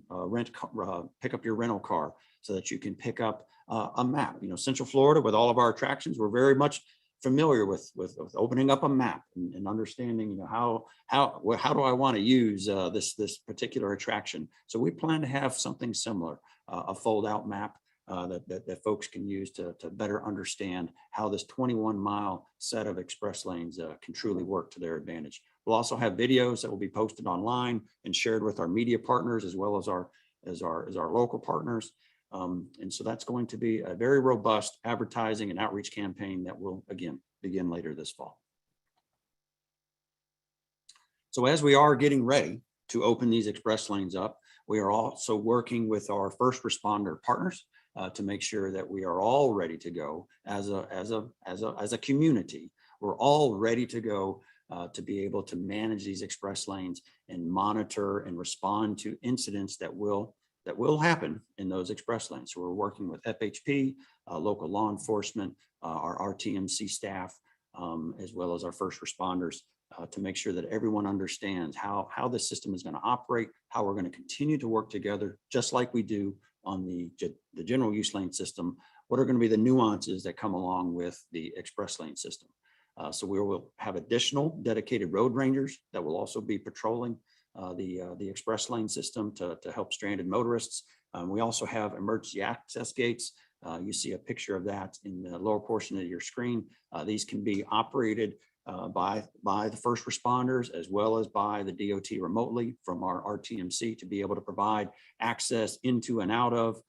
pick up your rental car, so that you can pick up a map. Central Florida with all of our attractions, we're very much familiar with opening up a map and understanding, how do I want to use this particular attraction. So we plan to have something similar, a fold out map that folks can use to better understand how this 21-mile set of express lanes can truly work to their advantage. We'll also have videos that will be posted online and shared with our media partners as well as our local partners. And so that's going to be a very robust advertising and outreach campaign that will, again, begin later this fall. So as we are getting ready to open these express lanes up, we are also working with our first responder partners to make sure that we are all ready to go as a community. We're all ready to go to be able to manage these express lanes and monitor and respond to incidents that will happen in those express lanes. So we're working with FHP, local law enforcement, our RTMC staff, as well as our first responders to make sure that everyone understands how this system is going to operate, how we're going to continue to work together, just like we do on the general use lane system. What are going to be the nuances that come along with the express lane system? So we will have additional dedicated road rangers that will also be patrolling the express lane system to help stranded motorists. We also have emergency access gates. You see a picture of that in the lower portion of your screen. These can be operated by the first responders as well as by the DOT remotely from our RTMC to be able to provide access into and out of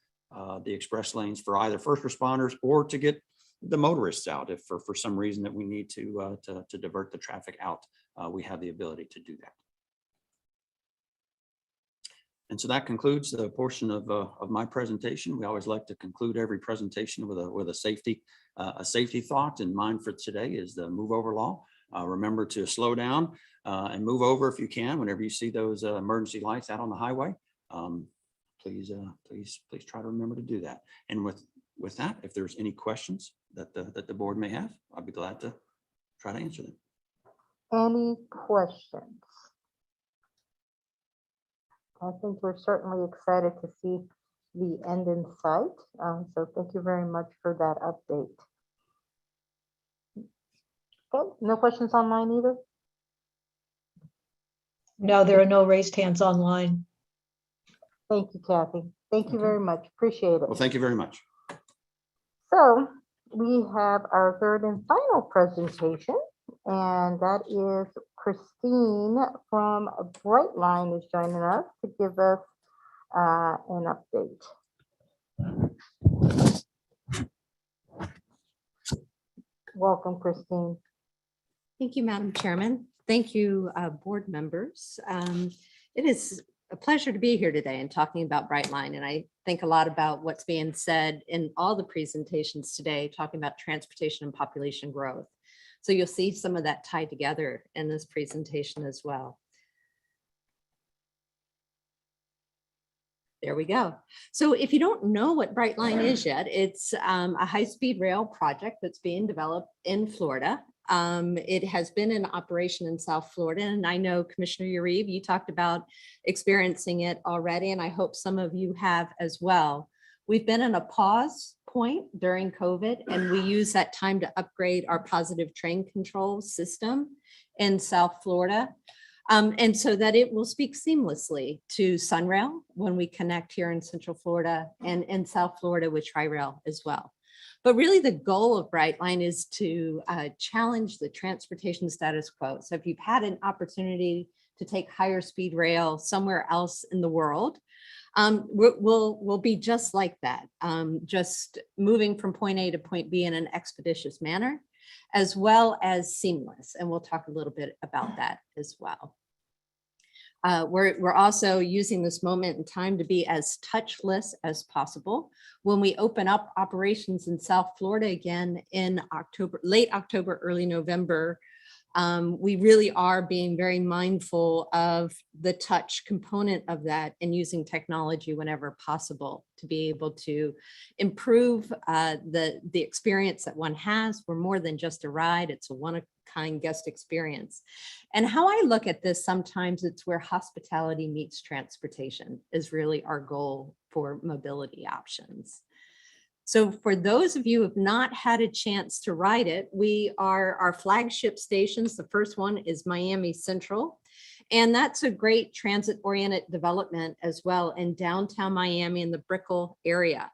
the express lanes for either first responders or to get the motorists out if for some reason that we need to divert the traffic out. We have the ability to do that. And so that concludes the portion of my presentation. We always like to conclude every presentation with a safety thought in mind. For today is the move over law. Remember to slow down and move over if you can whenever you see those emergency lights out on the highway. Please try to remember to do that. And with that, if there's any questions that the board may have, I'll be glad to try to answer them. Any questions? I think we're certainly excited to see the end in sight. So thank you very much for that update. Okay, no questions online either? No, there are no raised hands online. Thank you, Kathy. Thank you very much. Appreciate it. Well, thank you very much. So we have our third and final presentation, and that is Christine from Brightline is joining us to give us an update. Welcome, Christine. Thank you, Madam Chairman. Thank you, board members. It is a pleasure to be here today and talking about Brightline. And I think a lot about what's being said in all the presentations today, talking about transportation and population growth. So you'll see some of that tied together in this presentation as well. There we go. So if you don't know what Brightline is yet, it's a high-speed rail project that's being developed in Florida. It has been in operation in South Florida, and I know Commissioner Uribe, you talked about experiencing it already, and I hope some of you have as well. We've been in a pause point during COVID, and we use that time to upgrade our positive train control system in South Florida. And so that it will speak seamlessly to Sunrail when we connect here in Central Florida and in South Florida with Tri-Rail as well. But really the goal of Brightline is to challenge the transportation status quo. So if you've had an opportunity to take higher speed rail somewhere else in the world, we'll be just like that, just moving from point A to point B in an expeditious manner, as well as seamless. And we'll talk a little bit about that as well. We're also using this moment in time to be as touchless as possible. When we open up operations in South Florida again in October, late October, early November, we really are being very mindful of the touch component of that and using technology whenever possible to be able to improve the experience that one has. We're more than just a ride, it's a one-of-a-kind guest experience. And how I look at this, sometimes it's where hospitality meets transportation is really our goal for mobility options. So for those of you who have not had a chance to ride it, our flagship stations. The first one is Miami Central. And that's a great transit-oriented development as well in downtown Miami in the Brickell area.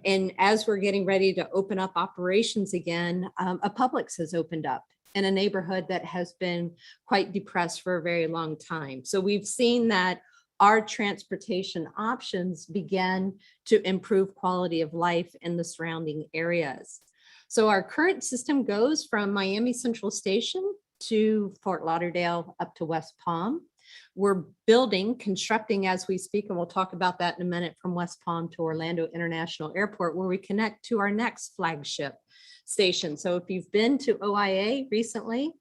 And as we're getting ready to open up operations again, a Publix has opened up in a neighborhood that has been quite depressed for a very long time. So we've seen that our transportation options began to improve quality of life in the surrounding areas. So our current system goes from Miami Central Station to Fort Lauderdale up to West Palm. We're constructing as we speak, and we'll talk about that in a minute, from West Palm to Orlando International Airport, where we connect to our next flagship station. So if you've been to OIA recently,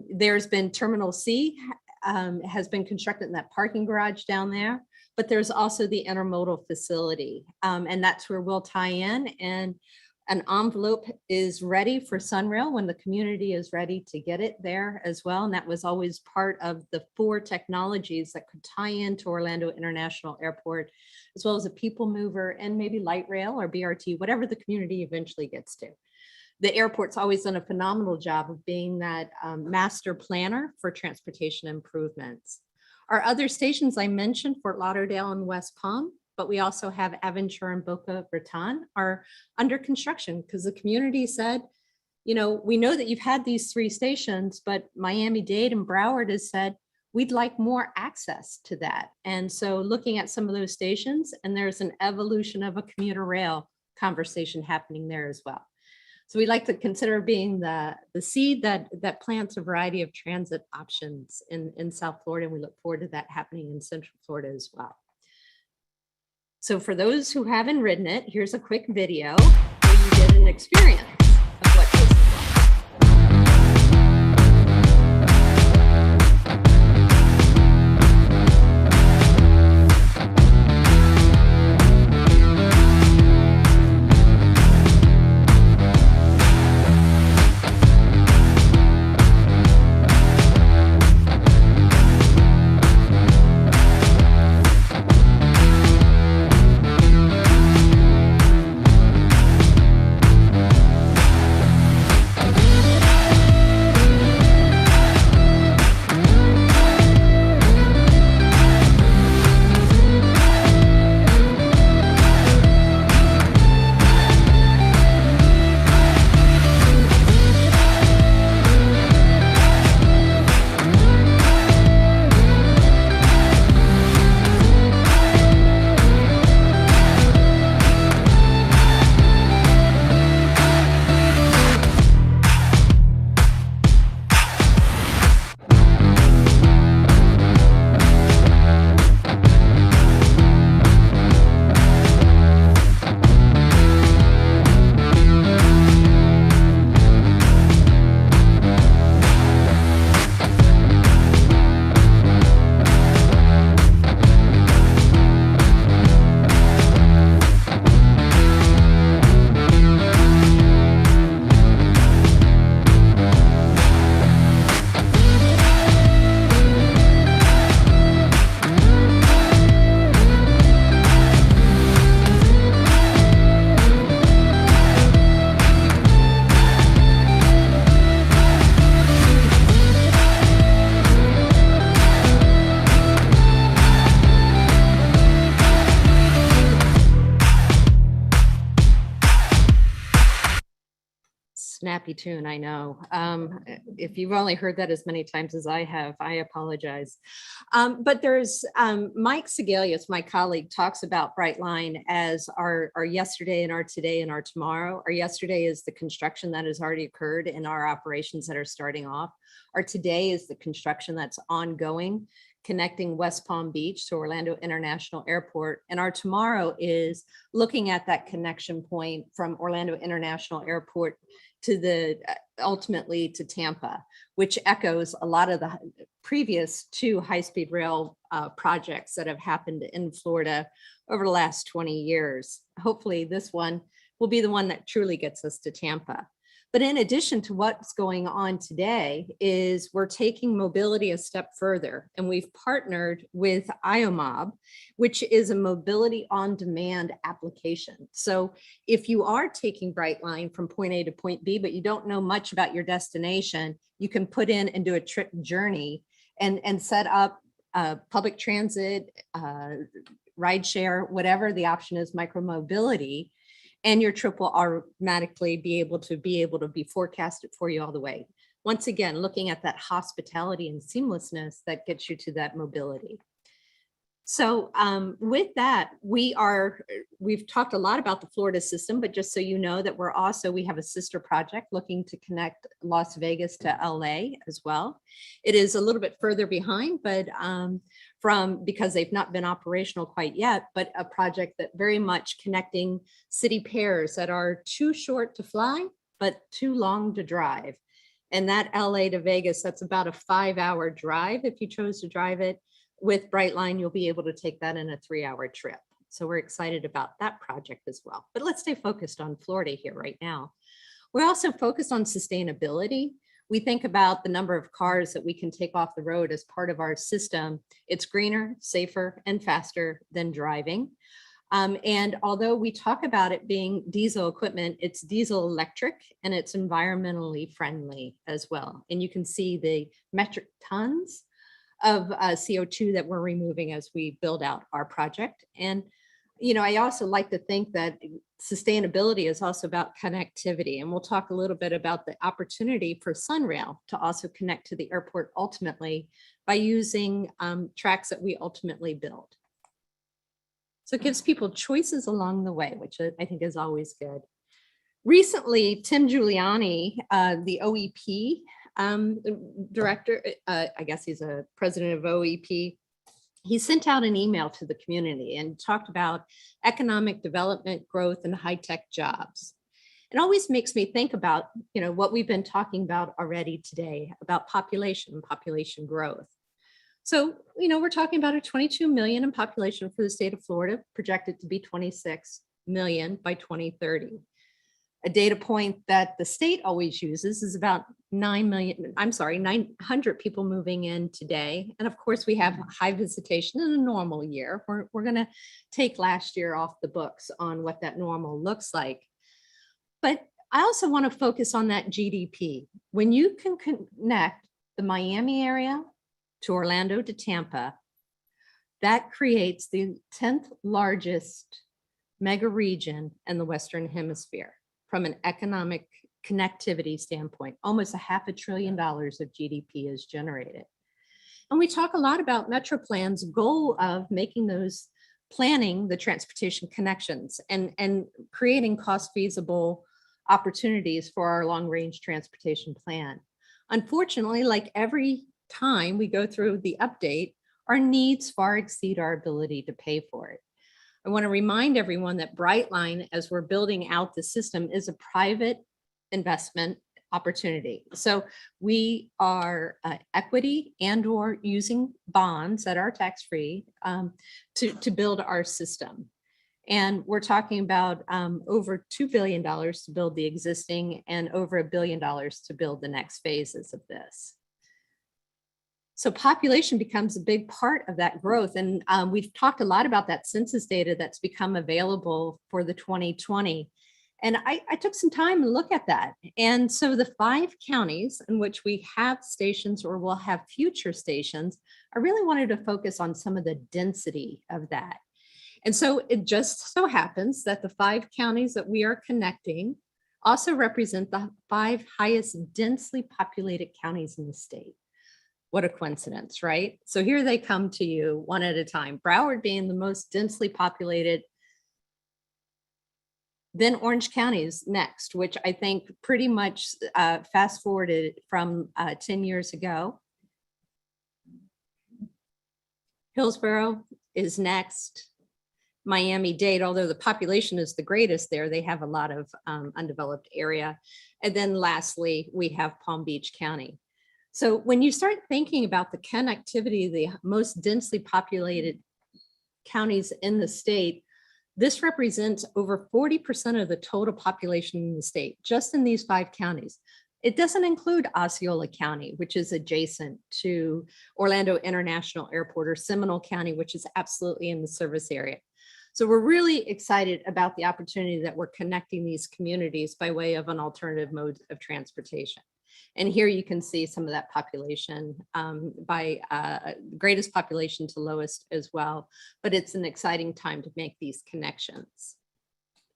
there's been Terminal C has been constructed in that parking garage down there, but there's also the intermodal facility, and that's where we'll tie in. And an envelope is ready for Sunrail when the community is ready to get it there as well. And that was always part of the 4 technologies that could tie into Orlando International Airport, as well as a people mover and maybe light rail or BRT, whatever the community eventually gets to. The airport's always done a phenomenal job of being that master planner for transportation improvements. Our other stations I mentioned, Fort Lauderdale and West Palm, but we also have Aventura and Boca Raton are under construction because the community said, we know that you've had these 3 stations, but Miami-Dade and Broward has said, we'd like more access to that. And so looking at some of those stations, and there's an evolution of a commuter rail conversation happening there as well. So we like to consider being the seed that plants a variety of transit options in South Florida, and we look forward to that happening in Central Florida as well. So for those who haven't ridden it, here's a quick video where you get an experience of what this is like. Snappy tune, I know. If you've only heard that as many times as I have, I apologize. But there's Mike Segalius, my colleague, talks about Brightline as our yesterday and our today and our tomorrow. Our yesterday is the construction that has already occurred in our operations that are starting off. Our today is the construction that's ongoing, connecting West Palm Beach to Orlando International Airport. And our tomorrow is looking at that connection point from Orlando International Airport to ultimately to Tampa, which echoes a lot of the previous 2 high-speed rail projects that have happened in Florida over the last 20 years. Hopefully this one will be the one that truly gets us to Tampa. But in addition to what's going on today is we're taking mobility a step further, and we've partnered with IOMOB, which is a mobility on demand application. So if you are taking Brightline from point A to point B, but you don't know much about your destination, you can put in and do a trip journey and set up public transit, rideshare, whatever the option is, micromobility, and your trip will automatically be able to be forecasted for you all the way. Once again, looking at that hospitality and seamlessness that gets you to that mobility. So with that, we've talked a lot about the Florida system, but just so you know that we have a sister project looking to connect Las Vegas to LA as well. It is a little bit further behind, but because they've not been operational quite yet, but a project that very much connecting city pairs that are too short to fly, but too long to drive. And that LA to Vegas, that's about a 5-hour drive if you chose to drive it. With Brightline, you'll be able to take that in a 3-hour trip. So we're excited about that project as well. But let's stay focused on Florida here right now. We're also focused on sustainability. We think about the number of cars that we can take off the road as part of our system. It's greener, safer, and faster than driving. And although we talk about it being diesel equipment, it's diesel electric and it's environmentally friendly as well. And you can see the metric tons of CO2 that we're removing as we build out our project. And, you know, I also like to think that sustainability is also about connectivity. And we'll talk a little bit about the opportunity for Sunrail to also connect to the airport ultimately by using tracks that we ultimately build. So it gives people choices along the way, which I think is always good. Recently, Tim Giuliani, the OEP, director, I guess he's a president of OEP. He sent out an email to the community and talked about economic development, growth, and high-tech jobs. It always makes me think about, you know, what we've been talking about already today about population growth. So, you know, we're talking about a 22 million in population for the state of Florida, projected to be 26 million by 2030. A data point that the state always uses is about 900 people moving in today. And of course, we have high visitation in a normal year. We're going to take last year off the books on what that normal looks like. But I also want to focus on that GDP. When you can connect the Miami area to Orlando to Tampa, that creates the 10th largest mega region in the Western Hemisphere. From an economic connectivity standpoint, almost $500 billion of GDP is generated. And we talk a lot about MetroPlan's goal of making those planning the transportation connections and creating cost feasible opportunities for our long range transportation plan. Unfortunately, like every time we go through the update, our needs far exceed our ability to pay for it. I want to remind everyone that Brightline, as we're building out the system, is a private investment opportunity. So we are equity and or using bonds that are tax-free to build our system. And we're talking about over $2 billion to build the existing and over $1 billion to build the next phases of this. So population becomes a big part of that growth. And we've talked a lot about that census data that's become available for the 2020. And I took some time to look at that. And so the 5 counties in which we have stations or will have future stations, I really wanted to focus on some of the density of that. And so it just so happens that the 5 counties that we are connecting also represent the 5 highest densely populated counties in the state. What a coincidence, right? So here they come to you one at a time. Broward being the most densely populated, then Orange County is next, which I think pretty much fast forwarded from 10 years ago. Hillsborough is next. Miami-Dade, although the population is the greatest there, they have a lot of undeveloped area. And then lastly, we have Palm Beach County. So when you start thinking about the connectivity, the most densely populated counties in the state, This represents over 40% of the total population in the state, just in these 5 counties. It doesn't include Osceola County, which is adjacent to Orlando International Airport, or Seminole County, which is absolutely in the service area. So we're really excited about the opportunity that we're connecting these communities by way of an alternative mode of transportation. And here you can see some of that population by greatest population to lowest as well. But it's an exciting time to make these connections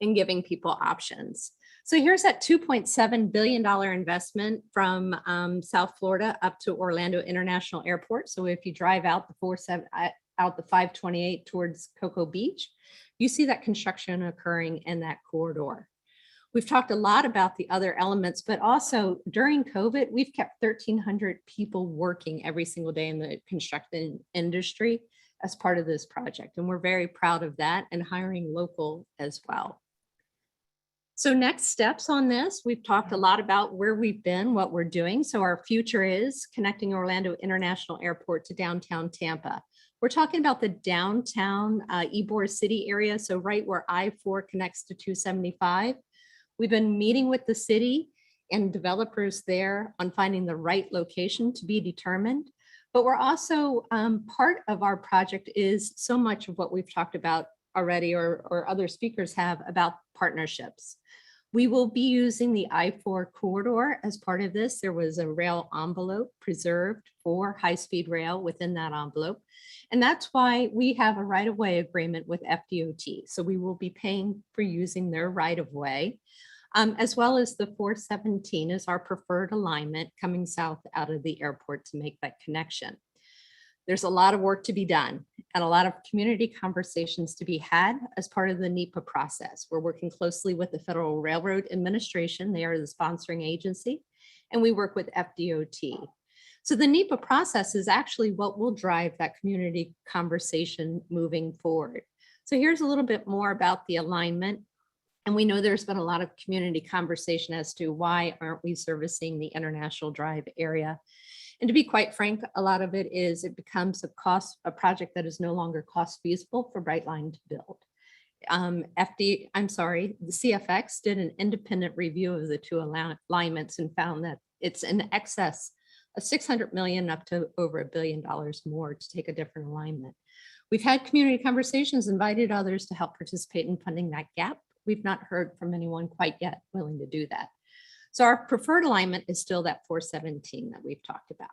and giving people options. So here's that $2.7 billion investment from South Florida up to Orlando International Airport. So if you drive out the 528 towards Cocoa Beach, you see that construction occurring in that corridor. We've talked a lot about the other elements, but also during COVID, we've kept 1,300 people working every single day in the construction industry as part of this project. And we're very proud of that, and hiring local as well. So next steps on this, we've talked a lot about where we've been, what we're doing. So our future is connecting Orlando International Airport to downtown Tampa. We're talking about the downtown Ybor City area, so right where I-4 connects to 275. We've been meeting with the city and developers there on finding the right location to be determined. But we're also, part of our project is so much of what we've talked about already, or other speakers have, about partnerships. We will be using the I-4 corridor as part of this. There was a rail envelope preserved for high-speed rail within that envelope. And that's why we have a right-of-way agreement with FDOT. So we will be paying for using their right-of-way, as well as the 417 is our preferred alignment coming south out of the airport to make that connection. There's a lot of work to be done and a lot of community conversations to be had as part of the NEPA process. We're working closely with the Federal Railroad Administration. They are the sponsoring agency, and we work with FDOT. So the NEPA process is actually what will drive that community conversation moving forward. So here's a little bit more about the alignment. And we know there's been a lot of community conversation as to why aren't we servicing the International Drive area. And to be quite frank, a lot of it is it becomes a project that is no longer cost feasible for Brightline to build. The CFX did an independent review of the 2 alignments and found that it's in excess of $600 million up to over $1 billion more to take a different alignment. We've had community conversations, invited others to help participate in funding that gap. We've not heard from anyone quite yet willing to do that. So our preferred alignment is still that 417 that we've talked about.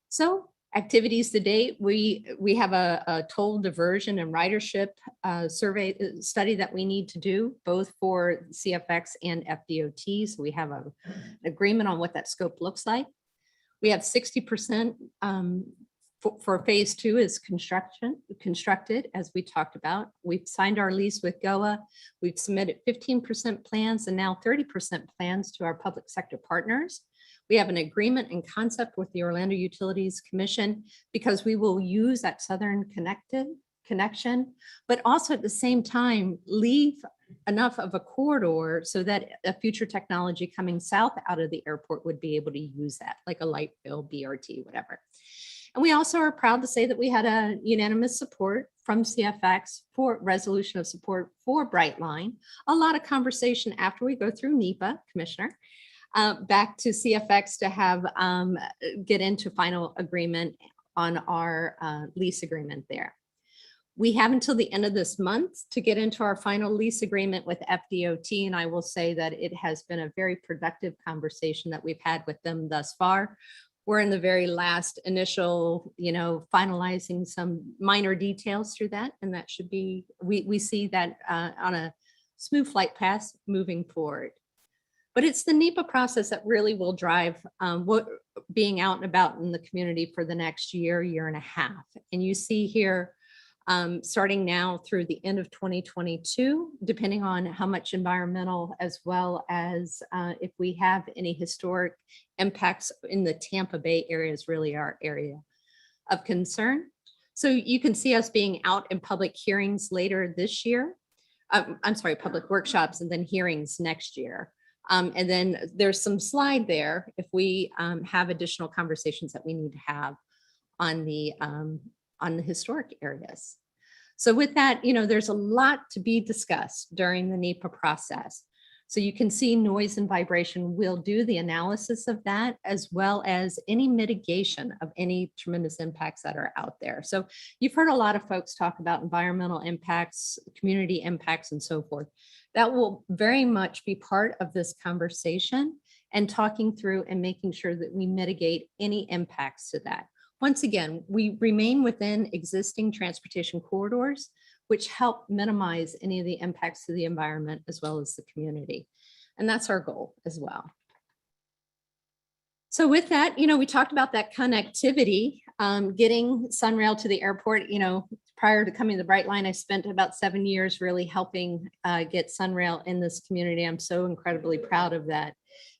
So activities to date, we have a toll diversion and ridership survey study that we need to do, both for CFX and FDOT. So we have an agreement on what that scope looks like. We have 60% for phase 2 is constructed, as we talked about. We've signed our lease with GOA. We've submitted 15% plans and now 30% plans to our public sector partners. We have an agreement in concept with the Orlando Utilities Commission because we will use that southern connection, but also at the same time leave enough of a corridor so that a future technology coming south out of the airport would be able to use that, like a light rail, BRT, whatever. And we also are proud to say that we had a unanimous support from CFX for resolution of support for Brightline. A lot of conversation after we go through NEPA, Commissioner, back to CFX to have get into final agreement on our lease agreement there. We have until the end of this month to get into our final lease agreement with FDOT, and I will say that it has been a very productive conversation that we've had with them thus far. We're in the very last initial, finalizing some minor details through that, and that should be, we see that on a smooth flight path moving forward. But it's the NEPA process that really will drive what being out and about in the community for the next year, year and a half. And you see here, starting now through the end of 2022, depending on how much environmental, as well as if we have any historic impacts in the Tampa Bay area is really our area of concern. So you can see us being out in public hearings later this year. Public workshops and then hearings next year. And then there's some slide there if we have additional conversations that we need to have on the historic areas. So with that, there's a lot to be discussed during the NEPA process. So you can see noise and vibration. We'll do the analysis of that as well as any mitigation of any tremendous impacts that are out there. So you've heard a lot of folks talk about environmental impacts, community impacts, and so forth. That will very much be part of this conversation and talking through and making sure that we mitigate any impacts to that. Once again, we remain within existing transportation corridors, which help minimize any of the impacts to the environment as well as the community. And that's our goal as well. So with that, we talked about that connectivity, getting Sunrail to the airport. Prior to coming to the Bright Line, I spent about 7 years really helping get Sunrail in this community. I'm so incredibly proud of that.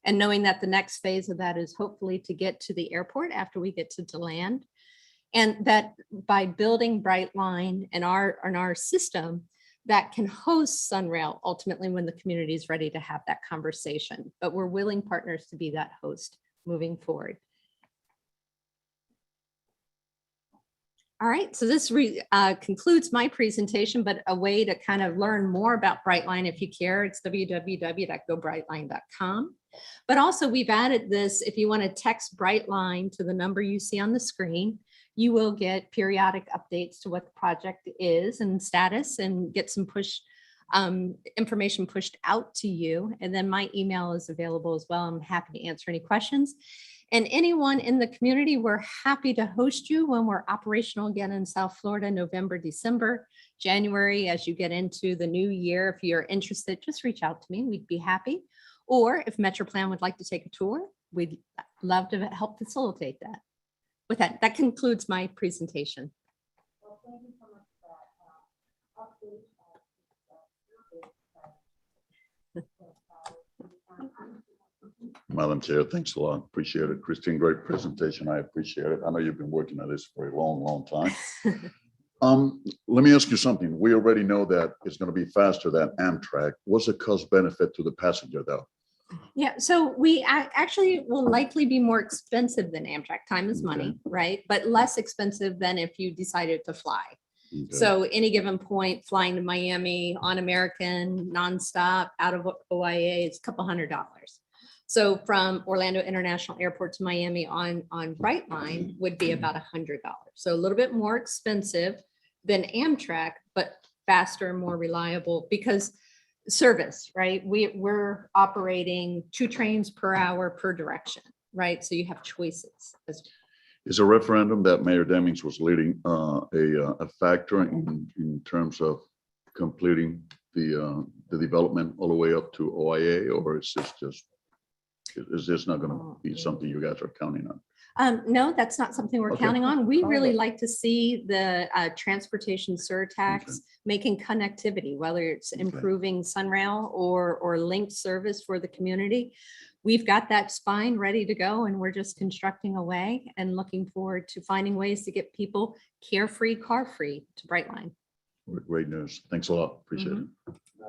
And knowing that the next phase of that is hopefully to get to the airport after we get to Deland. And that by building Bright Line and our system that can host Sunrail ultimately when the community is ready to have that conversation. But we're willing partners to be that host moving forward. All right, so this concludes my presentation, but a way to kind of learn more about Brightline, if you care, it's www.gobrightline.com. But also we've added this, if you want to text Brightline to the number you see on the screen, you will get periodic updates to what the project is and status and get some information pushed out to you. And then my email is available as well. I'm happy to answer any questions. And anyone in the community, we're happy to host you when we're operational again in South Florida, November, December, January, as you get into the new year. If you're interested, just reach out to me. We'd be happy. Or if MetroPlan would like to take a tour, we'd love to help facilitate that. With that, that concludes my presentation. Well, thank you so much for that update. Madam Chair, thanks a lot. Appreciate it. Christine, great presentation. I appreciate it. I know you've been working on this for a long, long time. Let me ask you something. We already know that it's going to be faster than Amtrak. What's the cost benefit to the passenger though? Yeah, so we actually will likely be more expensive than Amtrak. Time is money, right? But less expensive than if you decided to fly. Okay. So any given point, flying to Miami on American nonstop out of OIA, it's a couple $100. So from Orlando International Airport to Miami on Brightline would be about $100. So a little bit more expensive than Amtrak, but faster and more reliable because service, right? We're operating 2 trains per hour per direction, right? So you have choices. Is a referendum that Mayor Demings was leading a factor in terms of completing the development all the way up to OIA, or is this not going to be something you guys are counting on? No, that's not something we're counting on. We really like to see the transportation surtax making connectivity, whether it's improving Sunrail or linked service for the community. We've got that spine ready to go, and we're just constructing away and looking forward to finding ways to get people carefree, car-free to Brightline. Great news. Thanks a lot. Appreciate it.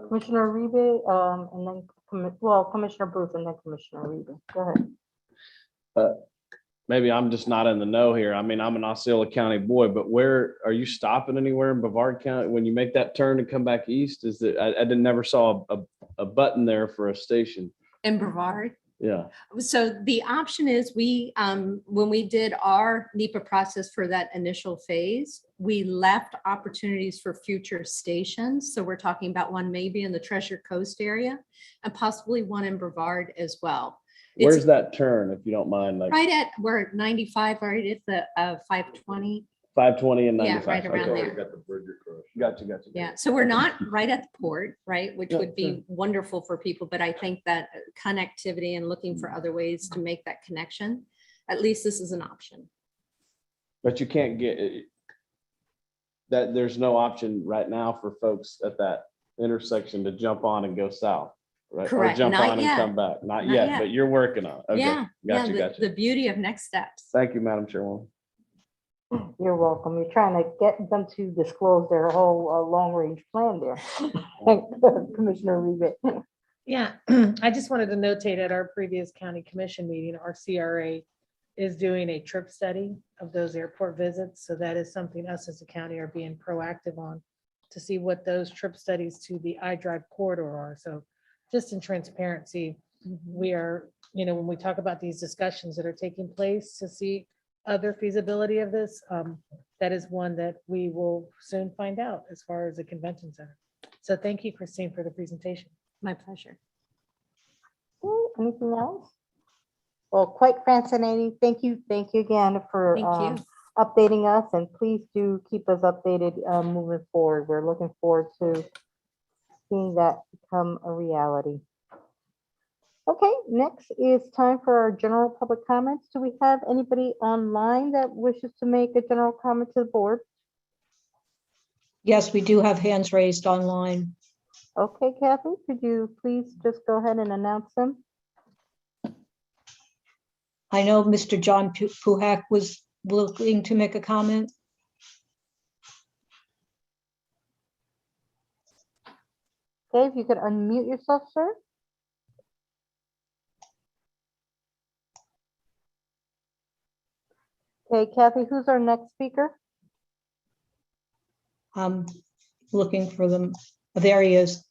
Commissioner Uribe, and then Commissioner Booth, and then Commissioner Uribe. Go ahead. Maybe I'm just not in the know here. I mean, I'm an Osceola County boy, but where are you stopping anywhere in Brevard County when you make that turn and come back east? Is that I never saw a button there for a station In Brevard? Yeah. So the option is when we did our NEPA process for that initial phase, we left opportunities for future stations. So we're talking about one maybe in the Treasure Coast area and possibly one in Brevard as well. Where's that turn, if you don't mind? Like we're at 95, right at the 520. 520 and 95. Yeah, right around there. Got the bridge across. Gotcha. Yeah, so we're not right at the port, right, which would be wonderful for people, but I think that connectivity and looking for other ways to make that connection, at least this is an option. But you can't get that. There's no option right now for folks at that intersection to jump on and go south, right? Correct. Or jump Not on yet. and come back. Not Not yet, yet. but you're working on it. Okay. Yeah, Gotcha. the beauty of next steps. Thank you, Madam Chairwoman. You're welcome. You're trying to get them to disclose their whole long-range plan there. Commissioner Uribe. Yeah, I just wanted to notate at our previous county commission meeting, our CRA is doing a trip study of those airport visits. So that is something us as a county are being proactive on to see what those trip studies to the iDrive corridor are. So just in transparency, we are, when we talk about these discussions that are taking place to see other feasibility of this, that is one that we will soon find out as far as the convention center. So thank you, Christine, for the presentation. My pleasure. Okay, anything else? Well, quite fascinating. Thank you again for Thank you. updating us, and please do keep us updated moving forward. We're looking forward to seeing that become a reality. Okay, next is time for our general public comments. Do we have anybody online that wishes to make a general comment to the board? Yes, we do have hands raised online. Okay, Kathy, could you please just go ahead and announce them? I know Mr. John Puhak was looking to make a comment. Okay, if you could unmute yourself, sir. Okay, Kathy, who's our next speaker? I'm looking for them. There he is.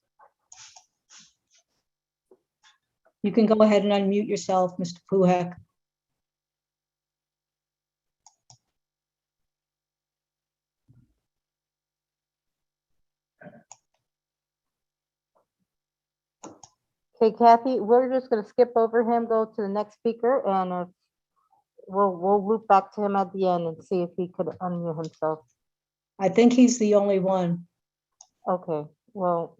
You can go ahead and unmute yourself, Mr. Puhak. Okay, Kathy, we're just gonna skip over him, go to the next speaker, and we'll loop back to him at the end and see if he could unmute himself. I think he's the only one. Okay, well,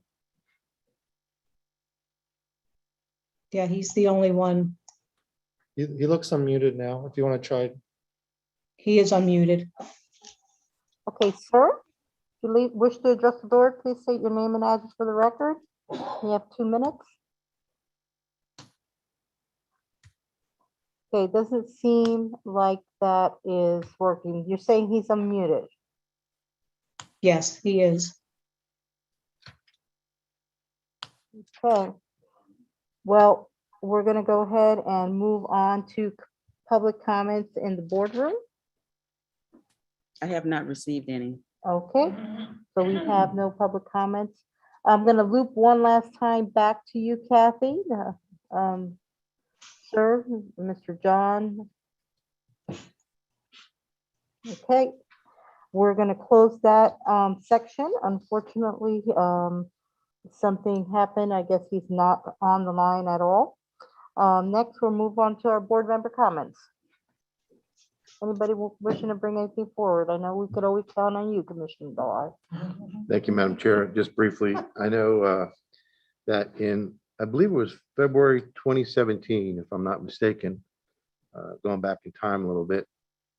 Yeah, he's the only one. He looks unmuted now, if you want to try. He is unmuted. okay, sir, if you wish to address the board, please state your name and address for the record. You have 2 minutes. Okay, it doesn't seem like that is working. You're saying he's unmuted. Yes, he is. Okay. Well, we're gonna go ahead and move on to public comments in the boardroom. I have not received any. Okay, so we have no public comments. I'm gonna loop one last time back to you, Kathy. Sir, Mr. John. Okay, we're gonna close that section. Unfortunately, something happened. I guess he's not on the line at all. Next, we'll move on to our board member comments. Anybody wishing to bring anything forward? I know we could always count on you, Commissioner Dodd. Thank you, Madam Chair. Just briefly, I know that I believe it was February 2017, if I'm not mistaken, going back in time a little bit,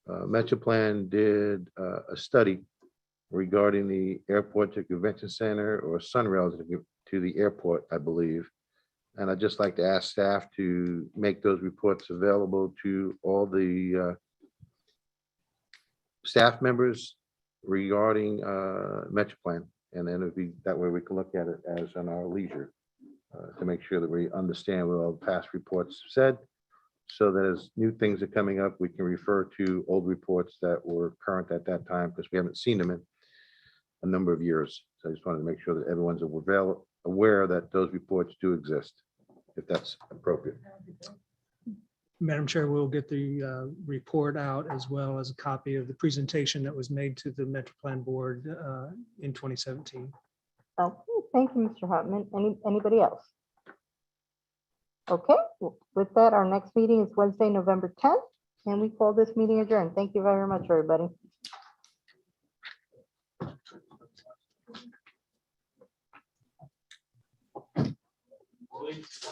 MetroPlan did a study regarding the airport to convention center, or Sunrail to the airport, I believe. And I'd just like to ask staff to make those reports available to all the staff members regarding MetroPlan. And then it'd be, that way we can look at it as on our leisure to make sure that we understand what all the past reports said, so that as new things are coming up, we can refer to old reports that were current at that time, because we haven't seen them in a number of years. So I just wanted to make sure that everyone's aware that those reports do exist, if that's appropriate. Madam Chair, we'll get the report out, as well as a copy of the presentation that was made to the MetroPlan board in 2017. Okay, thank you, Mr. Hartman. Anybody else? Okay, with that, our next meeting is Wednesday, November 10th, and we call this meeting adjourned. Thank you very much, everybody. Please.